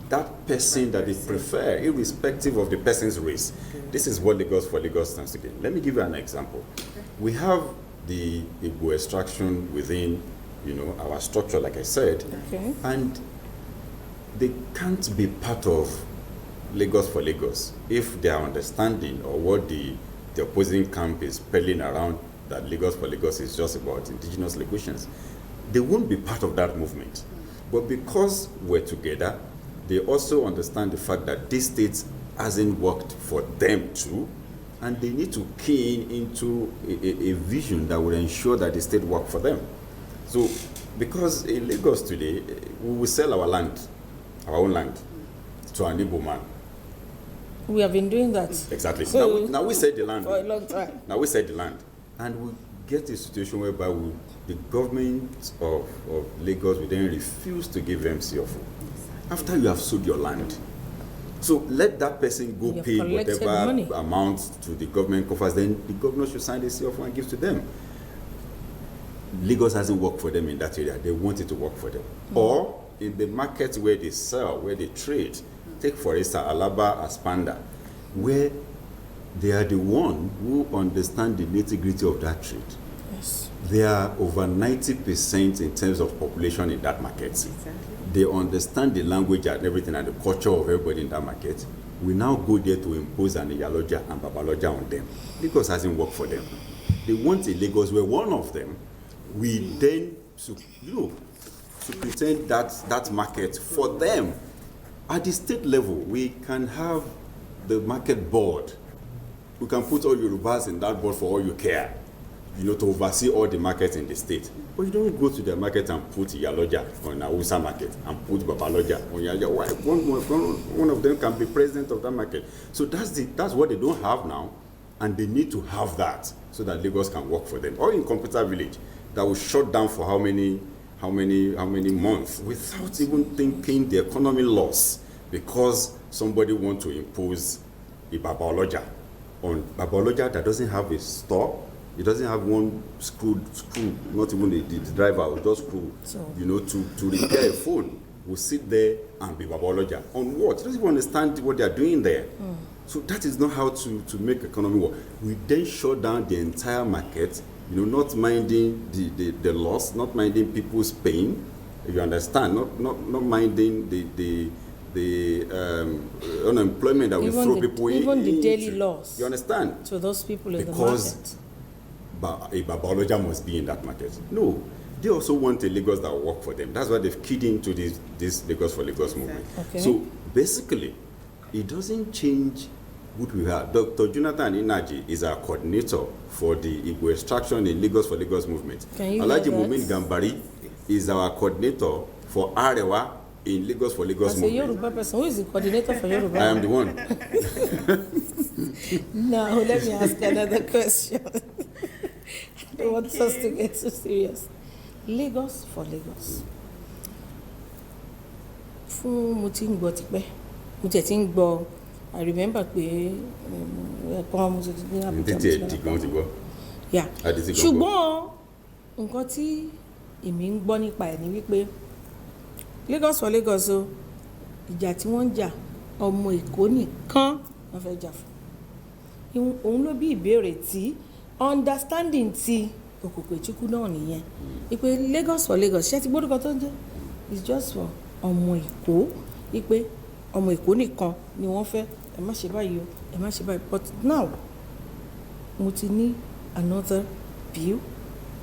that person that they prefer, irrespective of the person's race. This is what Lagos for Lagos stands to gain. Let me give you an example. We have the Igbo extraction within, our structure, like I said, Okay. and they can't be part of Lagos for Lagos if their understanding or what the opposing camp is peddling around that Lagos for Lagos is just about indigenous Lagosians. They won't be part of that movement. But because we're together, they also understand the fact that this state hasn't worked for them too, and they need to key into a vision that will ensure that the state work for them. So, because in Lagos today, we will sell our land, our own land, to an Igbo man. We have been doing that. Exactly. So, now we sell the land. for a long time. Now we sell the land. And we get a situation whereby the government of Lagos will then refuse to give them CFO after you have sold your land. So let that person go You've pay collected whatever money. amount to the government coffers, then the governor should sign the CFO and give to them. Lagos hasn't worked for them in that area. They want it to work for them. Or in the markets where they sell, where they trade, take for instance Alaba, Aspanda, where they are the one who understand the nitty-gritty of that trade. Yes. They are over 90% in terms of population in that market. Exactly. They understand the language and everything and the culture of everybody in that market. We now go there to impose an Iyaloja and Babaloja on them. Lagos hasn't worked for them. They want a Lagos where one of them we then to pretend that market for them. At the state level, we can have the market board. We can put all Yorubas in that board for all you care, to oversee all the markets in the state. But you don't go to the market and put Iyaloja on Hausa market and put Babaloja on Iyaloja. Why? One of them can be president of that market. So that's what they don't have now, and they need to have that so that Lagos can work for them. Or in Computer Village, that will shut down for how many months without even thinking the economy loss because somebody want to impose a Babaloja on Babaloja that doesn't have a store. It doesn't have one screw, not even the driver will just screw, to repair a phone. Will sit there and be Babaloja. On what? He doesn't even understand what they are doing there. So that is not how to make economy work. We then shut down the entire market, not minding the loss, not minding people's pain, you understand, not minding the unemployment that we throw people in. Even the daily loss. You understand? To those people in because the market. A Babaloja must be in that market. No, they also want a Lagos that will work for them. That's why they've keyed into this Lagos for Lagos movement. Okay. So basically, it doesn't change what we have. Dr. Jonathan Inaji is our coordinator for the Igbo extraction in Lagos for Lagos movement. Alhaji Mumin Gambari is our coordinator for Arewa in Lagos for Lagos movement. As a Yoruba person, who is the coordinator for Yoruba? I am the one. Now, let me ask another question. I don't want us to get so serious. Lagos for Lagos. Fún mo ti ń gbọ́ tipẹ́, mo ti ń gbọ́, I remember pé ẹ̀kan mo ti ní àbújá. Yeah. Ṣùgbọ́n nǹkan tí èmi ń gbọ́ nípa ẹ̀ ni wípé Lagos for Lagos o, ìjà tí wọ́n ń jà ọmọ Èkó nìkan wọ́n fẹ́ jà fún. Òun ló bí ìbéèrè tí understanding ti Òkùnkùn Èchíkú náà nìyẹn. Ìpè Lagos for Lagos ṣé ti gbórúkọ tó ń jẹ́? It's just for ọmọ Èkó. Ìpè ọmọ Èkó nìkan ni wọ́n fẹ́. Ẹ má ṣe báyìí o, ẹ má ṣe báyìí. But now, mo ti ní another view,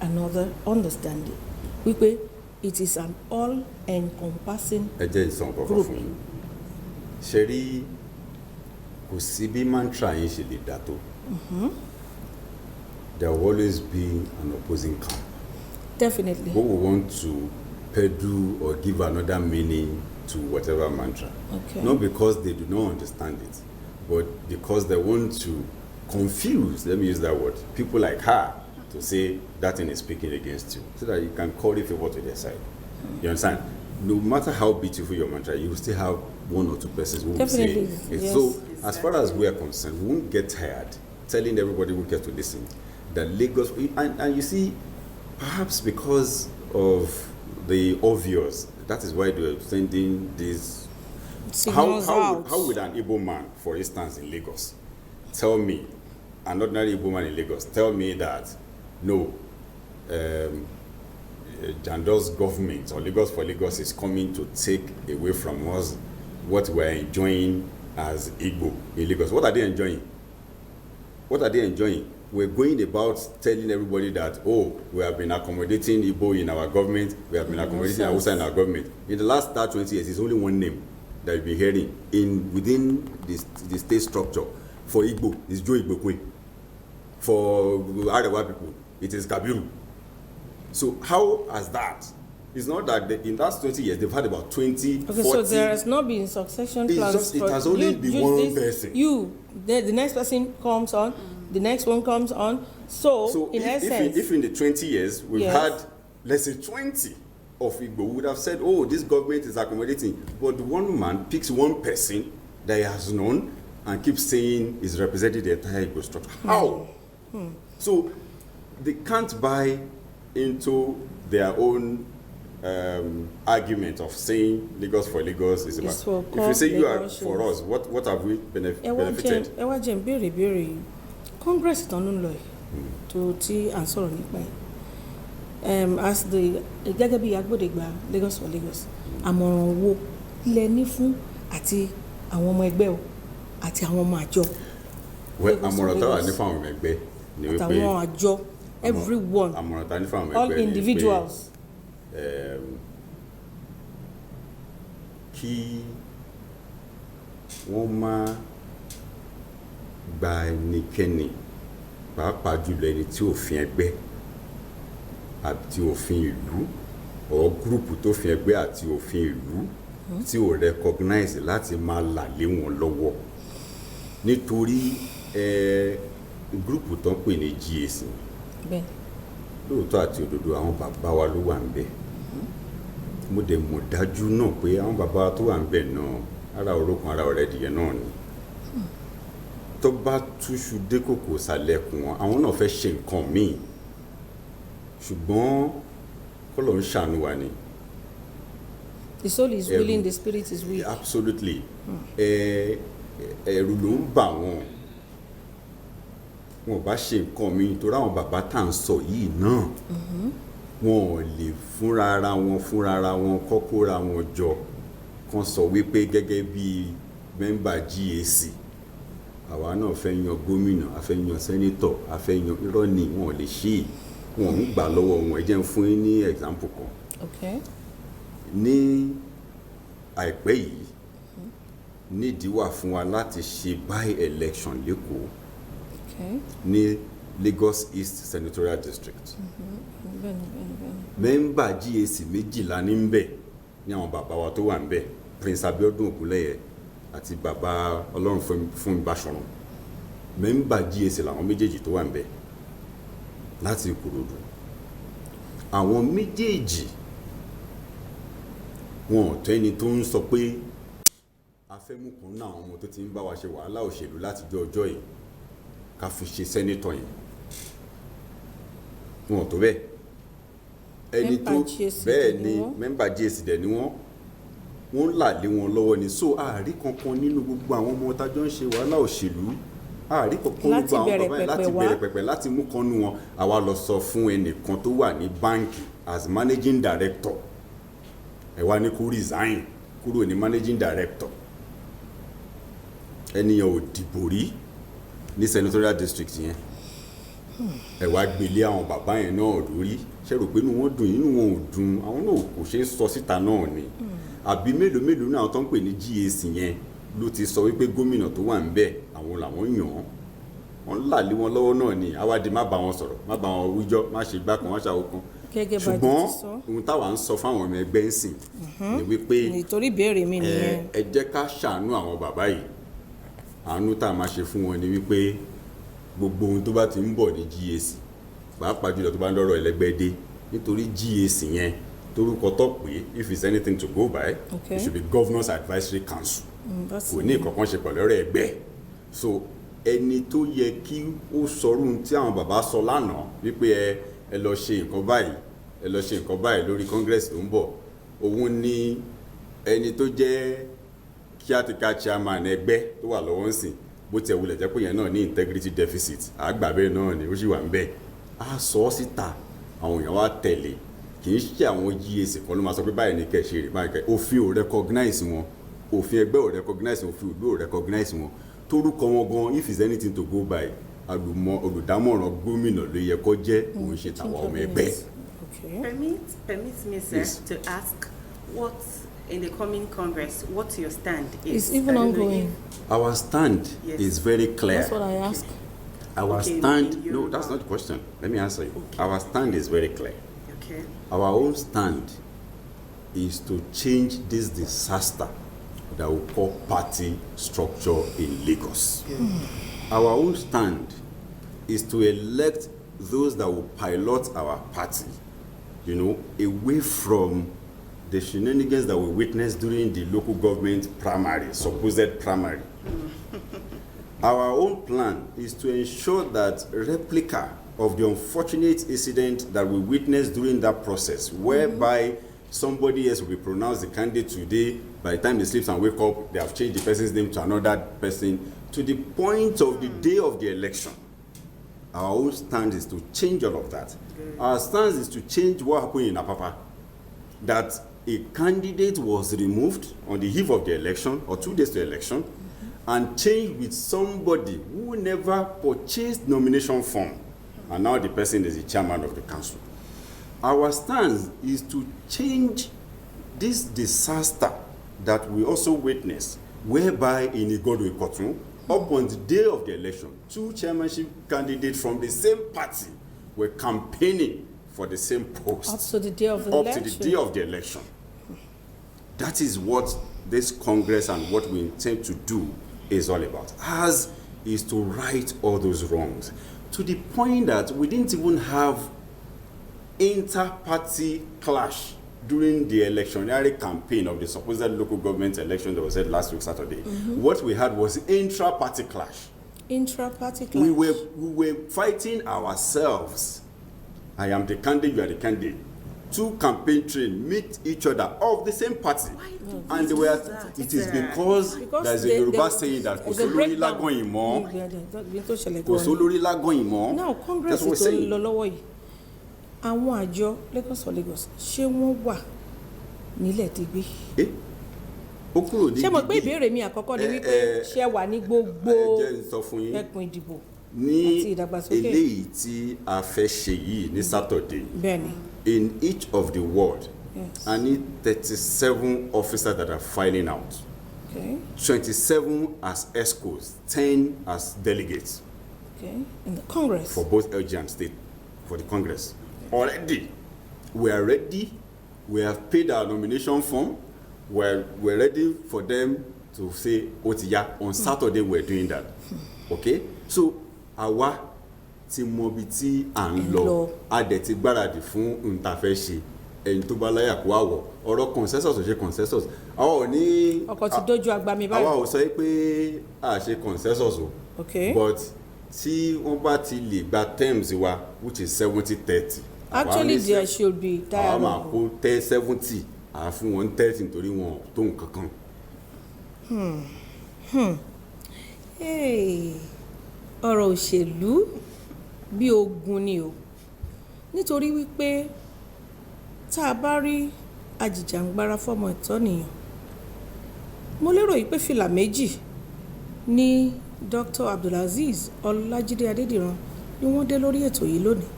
another understanding. Wípé it is an all-encompassing ẹ jẹ́ ìsàn kọ̀ọ̀kan fún yín. Ṣé rí kò sí bí mantra yín ṣe lè dà tó. There will always be an opposing camp. Definitely. Who will want to peddle or give another meaning to whatever mantra. Okay. Not because they do not understand it, but because they want to confuse, let me use that word, people like her to say that thing is speaking against you, so that you can call it favor to their side. You understand? No matter how beautiful your mantra, you will still have one or two persons who will say it. Yes. So, as far as we are concerned, we won't get tired telling everybody who cares to listen that Lagos, and you see, perhaps because of the obvious, that is why they are sending this. How would an Igbo man, for instance, in Lagos, tell me, an ordinary Igbo man in Lagos, tell me that, no, Jando's government or Lagos for Lagos is coming to take away from us what we're enjoying as Igbo in Lagos. What are they enjoying? What are they enjoying? We're going about telling everybody that, oh, we have been accommodating Igbo in our government, we have been accommodating Hausa in our government. In the last 20 years, it's only one name that you'll be hearing within the state structure. For Igbo, it's Joe Igbokwe. For Arewa people, it is Kabiru. So how has that? It's not that in the last 20 years, they've had about 20, okay, 40. So there has not been succession plans. It has only been one person. The next person comes on, the next one comes on. So in essence, if in the 20 years we've had, let's say 20 of Igbo, we would have said, oh, this government is accommodating. But one man picks one person that he has known and keeps saying is representing the entire Igbo structure. How? So they can't buy into their own argument of saying Lagos for Lagos is about. If you say you are for us, what have we benefited? Ẹ wá jẹ́ béèrè béèrè Congress tán ló ń lọ yìí tó tí à ń sọ̀rọ̀ nípa ẹ̀ as the gẹ́gẹ́ bí agbódegbà Lagos for Lagos àmọ̀ràn wo lẹ ní fún àti àwọn ọmọ ẹgbẹ́ o àti àwọn ọmọ àjọ. Àmọ̀ràn táwa ní fún àwọn ọmọ ẹgbẹ́ ni wípé àtàwọn àjọ everyone àmọ̀ràn táwa ní fún àwọn ẹgbẹ́ all individuals. Kí wọ́n má gba ẹnikẹ́ni pàápàá jùlọ ẹni tí òfin ẹgbẹ́ àti òfin ìlú or gúrùpù tó fi ẹgbẹ́ àti òfin ìlú tí ò recognize láti máa là lé wọn lọ́wọ́ nítorí gúrùpù tó ń pè ní GAC lóòótọ́ àti òdodo àwọn bàbá wa ló wà ń bẹ̀ mo dẹ̀ mọ̀ dájú náà pé àwọn bàbá wa tó wà ń bẹ̀ náà ara orókun ara ọ̀rẹ́ dìyẹ náà ni tó bá túṣu dé kòkò sàlẹ̀kùn wọn àwọn náà fẹ́ ṣe nǹkan míì ṣùgbọ́n kọ́lọ̀ ń ṣàánú wa ni. The soul is willing, the spirit is weak. Absolutely. Ẹ̀rù ló ń bà wọ́n wọn bá ṣe nǹkan míì torí àwọn bàbá tá à ń sọ yìí náà wọn ò lè fúnra ara wọn kọ́kóra wọn jọ kan sọ wípé gẹ́gẹ́ bí mẹ́mbà GAC àwa náà fẹ́ yan gómìnà a fẹ́ yan sẹ́nítọ̀ a fẹ́ yan irọ́ ni wọn ò lè ṣe é wọn ń gbà lọ́wọ́ wọn ẹ jẹ́ n fún yín ní example kan. Okay. Ní àìpẹ́ yìí nídìí wà fún wa láti ṣe by election lẹ́kọ̀ọ́ ní Lagos East Senatorial District. Mẹ́mbà GAC 12 ní ń bẹ̀ ní àwọn bàbá wa tó wà ń bẹ̀ Prince Abiodun Ogunleye àti bàbá Ọlọ́run fún Báṣọ̀run. Mẹ́mbà GAC làwọn méjèèjì tó wà ń bẹ̀ láti Ìkòròdú. Àwọn méjèèjì wọn tó ẹni tó ń sọ pé a fẹ́ mú kan náà àwọn ọmọ tó ti ń bá wa ṣe wàhálà òṣèlú láti ọjọ́ yìí ká fi ṣe sẹ́nítọ̀ yìí wọn tó bẹ́ẹ̀ ẹni tó bẹ́ẹ̀ ni mẹ́mbà GAC dẹ̀ ni wọ́n là lé wọn lọ́wọ́ ni so àárí kankan nínú gbogbo àwọn ọmọ tájọ́ ń ṣe wàhálà òṣèlú àárí kankan gbogbo àwọn bàbá yẹn láti bẹ̀rẹ̀ pẹ̀pẹ̀ láti mú kan nú wọn àwa lọ sọ fún ẹnìkan tó wà ní báǹkì as managing director ẹ wá ní kó resign kúrò ní managing director ẹnìyàn ò dìbò rí ní senatorial district yẹn ẹ wá gbélé àwọn bàbá yẹn náà lórí ṣe rò pé inú wọn dùn inú wọn ò dùn àwọn náà kò ṣe é sọ síta náà ni àbí mélòó náà tó ń pè ní GAC yẹn ló ti sọ wípé gómìnà tó wà ń bẹ̀ àwọn làwọn yàn án wọn là lé wọn lọ́wọ́ náà ni àwádìí má bá wọn sọ̀rọ̀ má bá wọn wíjọ́ má ṣe gbá kan má ṣàwó kan ṣùgbọ́n ohun táwa ń sọ fáwọn ọmọ ẹgbẹ́ ń sìn ni wípé nítorí ìbéèrè mi nìyẹn ẹ jẹ́ ká ṣàánú àwọn bàbá yìí àánú tá a máa ṣe fún wọn ni wípé gbogbo ohun tó bá ti ń bọ̀ ní GAC pàápàá jùlọ tó bá ń lọ́rọ̀ ẹlẹ́gbẹ́ dé nítorí GAC yẹn torúkọ tó pé if it's anything to go by it should be Governors Advisory Council kò ní ìkọ̀kan ṣe pẹ̀lú ọ̀rọ̀ ẹgbẹ́ so ẹni tó yẹ kí ó sọrú ohun tí àwọn bàbá sọ lánàá wípé ẹ lọ ṣe nǹkan báyìí ẹ lọ ṣe nǹkan báyìí lórí Congress tó ń bọ̀ òun ni ẹni tó jẹ́ kíátíkà chairman ẹgbẹ́ tó wà lọ́wọ́ ń sìn bó tiẹ̀ wulẹ̀ jẹ́ pé yẹn náà ní integrity deficit àgbà bẹ́ẹ̀ náà ni ó sì wà ń bẹ́ẹ̀ á sọ ọ́ síta àwọn èèyàn wá tẹ̀lé kì í ṣe àwọn GAC kan ló máa sọ pé báyìí ní kẹ́ ṣe rè báyìí kẹ́ òfin ò recognize wọn òfin ẹgbẹ́ ò recognize wọn òfin ìlú ò recognize wọn torúkọ wọn gan if it's anything to go by olùdámọ̀ràn gómìnà ló yẹ kó jẹ́ òun ṣe tàwọn ọmọ ẹgbẹ́. Permit me, sir, yes, to ask what in the coming Congress, what your stand is? It's even ongoing. Our stand is very clear. That's what I ask. Our stand, no, that's not the question. Let me answer you. Okay. Our stand is very clear. Okay. Our own stand is to change this disaster that we call party structure in Lagos. Our own stand is to elect those that will pilot our party, away from the shenanigans that we witnessed during the local government primary, supposed primary. Our own plan is to ensure that replica of the unfortunate incident that we witnessed during that process, whereby somebody else will be pronounced the candidate today, by the time they sleep and wake up, they have changed the person's name to another person, to the point of the day of the election. Our own stand is to change all of that. Our stand is to change what happened in Apapa, that a candidate was removed on the eve of the election, or 2 days to election, and changed with somebody who never purchased nomination form, and now the person is the chairman of the council. Our stance is to change this disaster that we also witnessed, whereby in Igodo Ikotun, up on the day of the election, 2 chairmanship candidates from the same party were campaigning for the same post. Up to the day of the election. Up to the day of the election. That is what this Congress and what we intend to do is all about. Ours is to right all those wrongs, to the point that we didn't even have inter-party clash during the electionary campaign of the supposed local government election that was held last week Saturday, what we had was intra-party clash. Intra-party clash. We were fighting ourselves. I am the candidate, you are the candidate. Two campaign train meet each other of the same party. And they were, it is because there's a Yoruba saying that Kosolori lagun imo. Kosolori lagun imo. Now, Congress is tó lọ lọ́wọ́ yìí. Àwọn àjọ Lagos for Lagos, ṣé wọ́n wà nílẹ̀ digbí? Ó kúrò ní ṣé mo pé ìbéèrè mi àkọ́kọ́ ni wípé ṣé wà ní gbogbo ẹkùn ìdìbò àti ìdàgbàsókè? Eléyìí tí a fẹ́ ṣe yìí ní Saturday. Bẹ́ẹ̀ni. In each of the ward, yes. I need 37 officers that are filing out. Okay. 27 as escorts, 10 as delegates. Okay. In the Congress. For both LG and state, for the Congress. Okay. Already, we are ready. We have paid our nomination form. We're ready for them to say, Otiya, on Saturday we're doing that. Okay? So, àwa tí mo bi tí à ń lọ a dẹ̀ ti gbáradì fún ntàfẹ́ ṣe ẹ̀yin tó bá láyà kó àwọ̀ ọ̀rọ̀ consensus ò ṣe consensus àwa ò ní ọkọ̀ ti dójú agbami báyìí àwa ò sọ pé a ṣe consensus o but tí wọ́n bá ti lè gba terms wa which is 70-30 actually there should be dialogue àwa máa kó 70 àá fún wọn 30 nítorí wọn tó nǹkan kan. ọ̀rọ̀ òṣèlú bí ogun ni o nítorí wípé tá a bá rí ajìjàǹgbara fọ́mọ ìtọ́nìyàn mo lérò yìí pé fìlà méjì ní Dr. Abdulazeez Ọlájídé Adédìran ni wọ́n dé lórí ètò yìí lónìí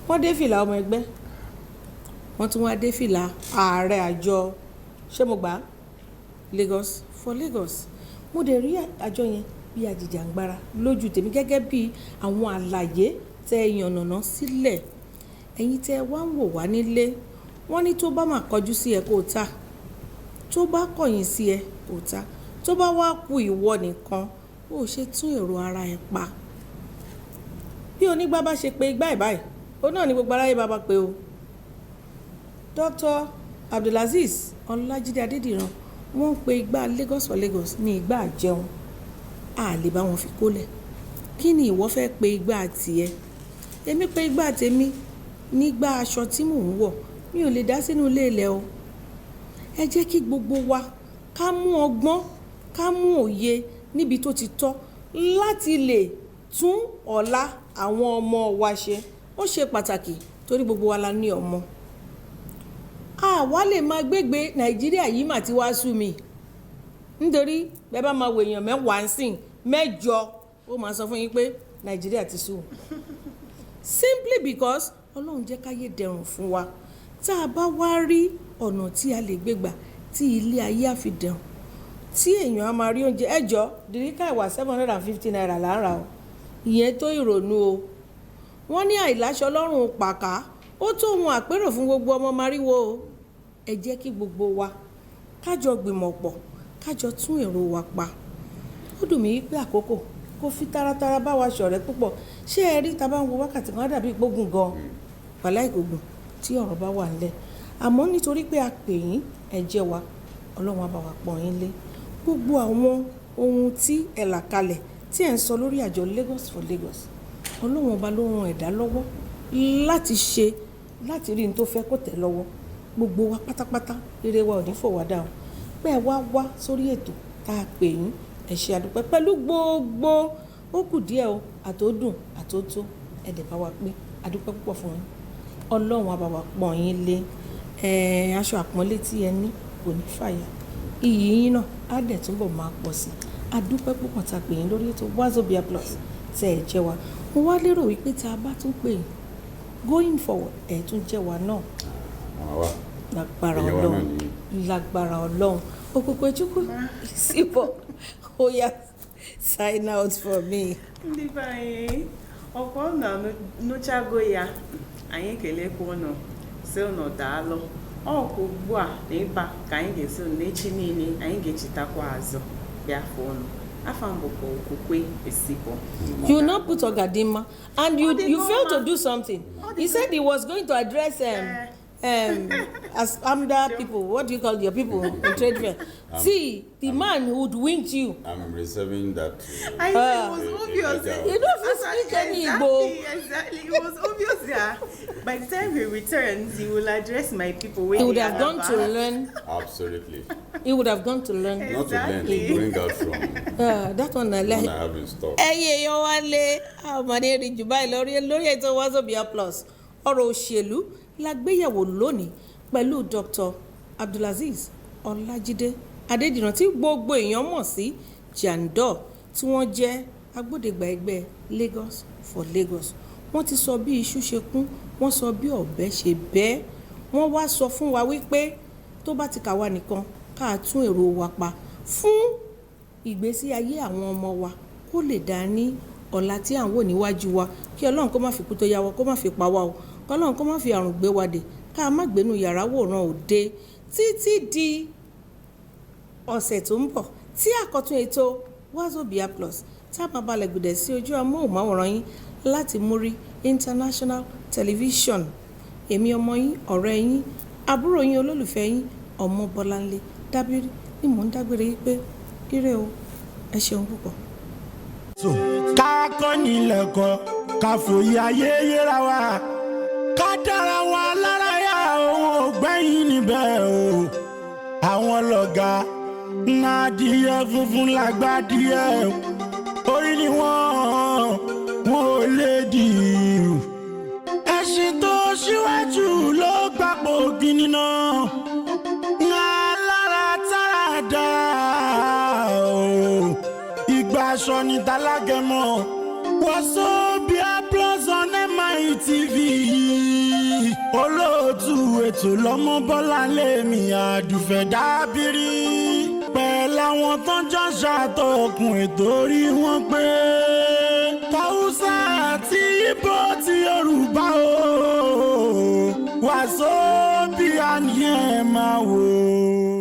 wọ́n dé fìlà ọmọ ẹgbẹ́ wọ́n tún wá dé fìlà ààrẹ àjọ ṣé mo gbà Lagos for Lagos mo dẹ̀ rí àjọ yẹn bí ajìjàǹgbara lójú tèmi gẹ́gẹ́ bí àwọn àlàyé tẹ́ yànnàná sílẹ̀ ẹ̀yin tẹ́ wá ń wò wá nílé wọ́n ní tó bá máa kọjú sí ẹ kó ta tó bá kọ̀yìn sí ẹ kó ta tó bá wá kù ìwọ nìkan ó ṣe tún èrò ara ẹ pa bí onígbà bá ṣe pé igbá ìbáyìí ó náà ní gbogbo aráyé bá pé o Dr. Abdulazeez Ọlájídé Adédìran wọ́n ń pe igbá Lagos for Lagos ní igbá àjẹun a lè bá wọn fi kólẹ̀ kí ni ìwọ fẹ́ pe igbá tiẹ̀ èmi pe igbá tèmi nígbà aṣọ tí mò ń wọ̀ mi ò lè dá sínú ilé ilẹ̀ o ẹ jẹ́ kí gbogbo wa ká mú ọgbọ́n ká mú òye níbi tó ti tọ́ láti lè tún ọ̀la àwọn ọmọ wa ṣe ó ṣe pàtàkì torí gbogbo wa la ní ọmọ àwa lè máa gbégbé Nàìjíríà yìí mà ti wá sú mi nítorí bẹ́ẹ̀ bá máa wo èèyàn mẹ́wàá ń sìn mẹ́jọ ó máa sọ fún yín pé Nàìjíríà ti sú simply because Ọlọ́run jẹ́ káyé dẹrùn fún wa tá a bá wá rí ọ̀nà tí a lè gbégbà tí ilé ayé á fi dẹrùn tí èèyàn á máa rí oúnjẹ ẹjọ́ dìríkà ìwà 750 naira lára o ìyẹn tó ìrònú o wọ́n ní àìláṣọ lọ́rùn pàká ó tó ohun àpérò fún gbogbo ọmọ mariwo o ẹ jẹ́ kí gbogbo wa kájọ gbìmọ̀ pọ̀ kájọ tún èrò wa pa ó dùn mí pé àkókò kò fi taratara bá wa ṣọ̀rẹ́ púpọ̀ ṣé ẹ rí ta bá ń wo wákàtí kan dàbí gbógun gan wàhálà ìgbógun tí ọ̀rọ̀ bá wà nílẹ̀ àmọ́ nítorí pé a pè yín ẹ jẹ́ wa Ọlọ́run á bá wa pọ́n yín lé gbogbo àwọn ohun tí ẹ là kalẹ̀ tí ẹ ń sọ lórí àjọ Lagos for Lagos Ọlọ́run ọba ló ràn ẹ̀dá lọ́wọ́ láti ṣe láti rí ní tó fẹ́ kó tẹ̀ lọ́wọ́ gbogbo wa pátápátá rere wa ò ní fò wá dà o bẹ́ẹ̀ wá sórí ètò tá a pè yín ẹ ṣé àdúpẹ́ pẹ̀lú gbogbo ó kù díẹ̀ o àtòdùn àtòtó ẹ̀dẹ̀ bá wa pé àdúpẹ́ púpọ̀ fún yín Ọlọ́run á bá wa pọ́n yín lé aṣọ àpọ́nlé tí ẹ ní kò ní fàyà iyì yín náà á dẹ̀ túbọ̀ máa pọ̀ sí àdúpẹ́ púpọ̀ tá a pè yín lórí ètò Wazobia Plus tẹ́ ẹ jẹ́ wa mo wá lérò wípé tá a bá tún pè yín going forward ẹ̀ tún jẹ́ wa náà lágbára Ọlọ́run òkùnkùn ejúkú síbọ̀ ó yá sign out for me. ndị be anyị ọkwa na nụchago ya anyị ekelekwa ụnụ si ụnụ daalụ ọkwa ugbu a na ịba ka anyị ga-esi n'echi niile anyị ga-echetakwa azụ bịa fụ ụnụ afa mbụkwa okwukwe esibo. You not put Ogadima and you failed to do something. He said he was going to address as AMDA people, what do you call your people in trade fair? See, the man would win you. I'm reserving that. I know it was obvious. You don't have to speak any Igbo. Exactly. It was obvious that by the time he returns, he will address my people. He would have gone to learn. Absolutely. He would have gone to learn. Not to learn, to bring out from That one I like. what I have in stock. Ẹyẹ yan wá lé àmàlẹ́ rí jù báyìí lórí ètò Wazobia Plus. Ọ̀rọ̀ òṣèlú la gbéyẹ̀wò lónìí pẹ̀lú Dr. Abdulazeez Ọlájídé Adédìran tí gbogbo èèyàn mọ̀ sí Jandor tí wọ́n jẹ́ agbódegbà ẹgbẹ́ Lagos for Lagos. Wọ́n ti sọ bí iṣu ṣe kún, wọ́n sọ bí ọ̀bẹ ṣe bẹ́. Wọ́n wá sọ fún wa wípé tó bá ti kà wá nìkan ká tún èrò wa pa fún ìgbésí ayé àwọn ọmọ wa kó lè dá ní ọ̀la tí à ń wò níwájú wa kí Ọlọ́run kó má fi kú tó yá wa kó má fi pa wá o kí Ọlọ́run kó má fi àrùn gbé wa dè ká má gbénu yàrá wòran òde títí di ọ̀sẹ̀ tó ń bọ̀ tí àkọ́tún ètò Wazobia Plus tá a máa balẹ̀ gbùdẹ̀ sí ojú amóhùnmáwòrán yín láti Muri International Television. Èmi ọmọ yín ọ̀rẹ́ yín àbúrò yín olólùfẹ́ yín Ọmọbọ́láńlé Dábírí ni mò ń dágbére yìí pé ire o ẹ ṣeun púpọ̀. ká kọ́ nílẹ̀kọ́ ká fòye ayé yẹra wa ká dára wa lára yá òun ògbẹ́yìn níbẹ̀ o àwọn lọ́gà náà díẹ̀ funfun lágbádìẹ orí ni wọ́n ò lè dì í ẹṣin tó ṣíwájú ló gbapò gíní náà lára tára dá o ìgbà aṣọ ní tálágẹmọ Wazobia Plus on MITV olóòtú ètò l'Ọmọbọ́láńlé mi Àdùfẹ́ Dábírí pẹ̀lú àwọn tó ń jọ ṣàtọkùn ètò orí wọn pé Haúsá àti Ìgbò ti Yorùbá o Wazobia ni ẹ máa wò.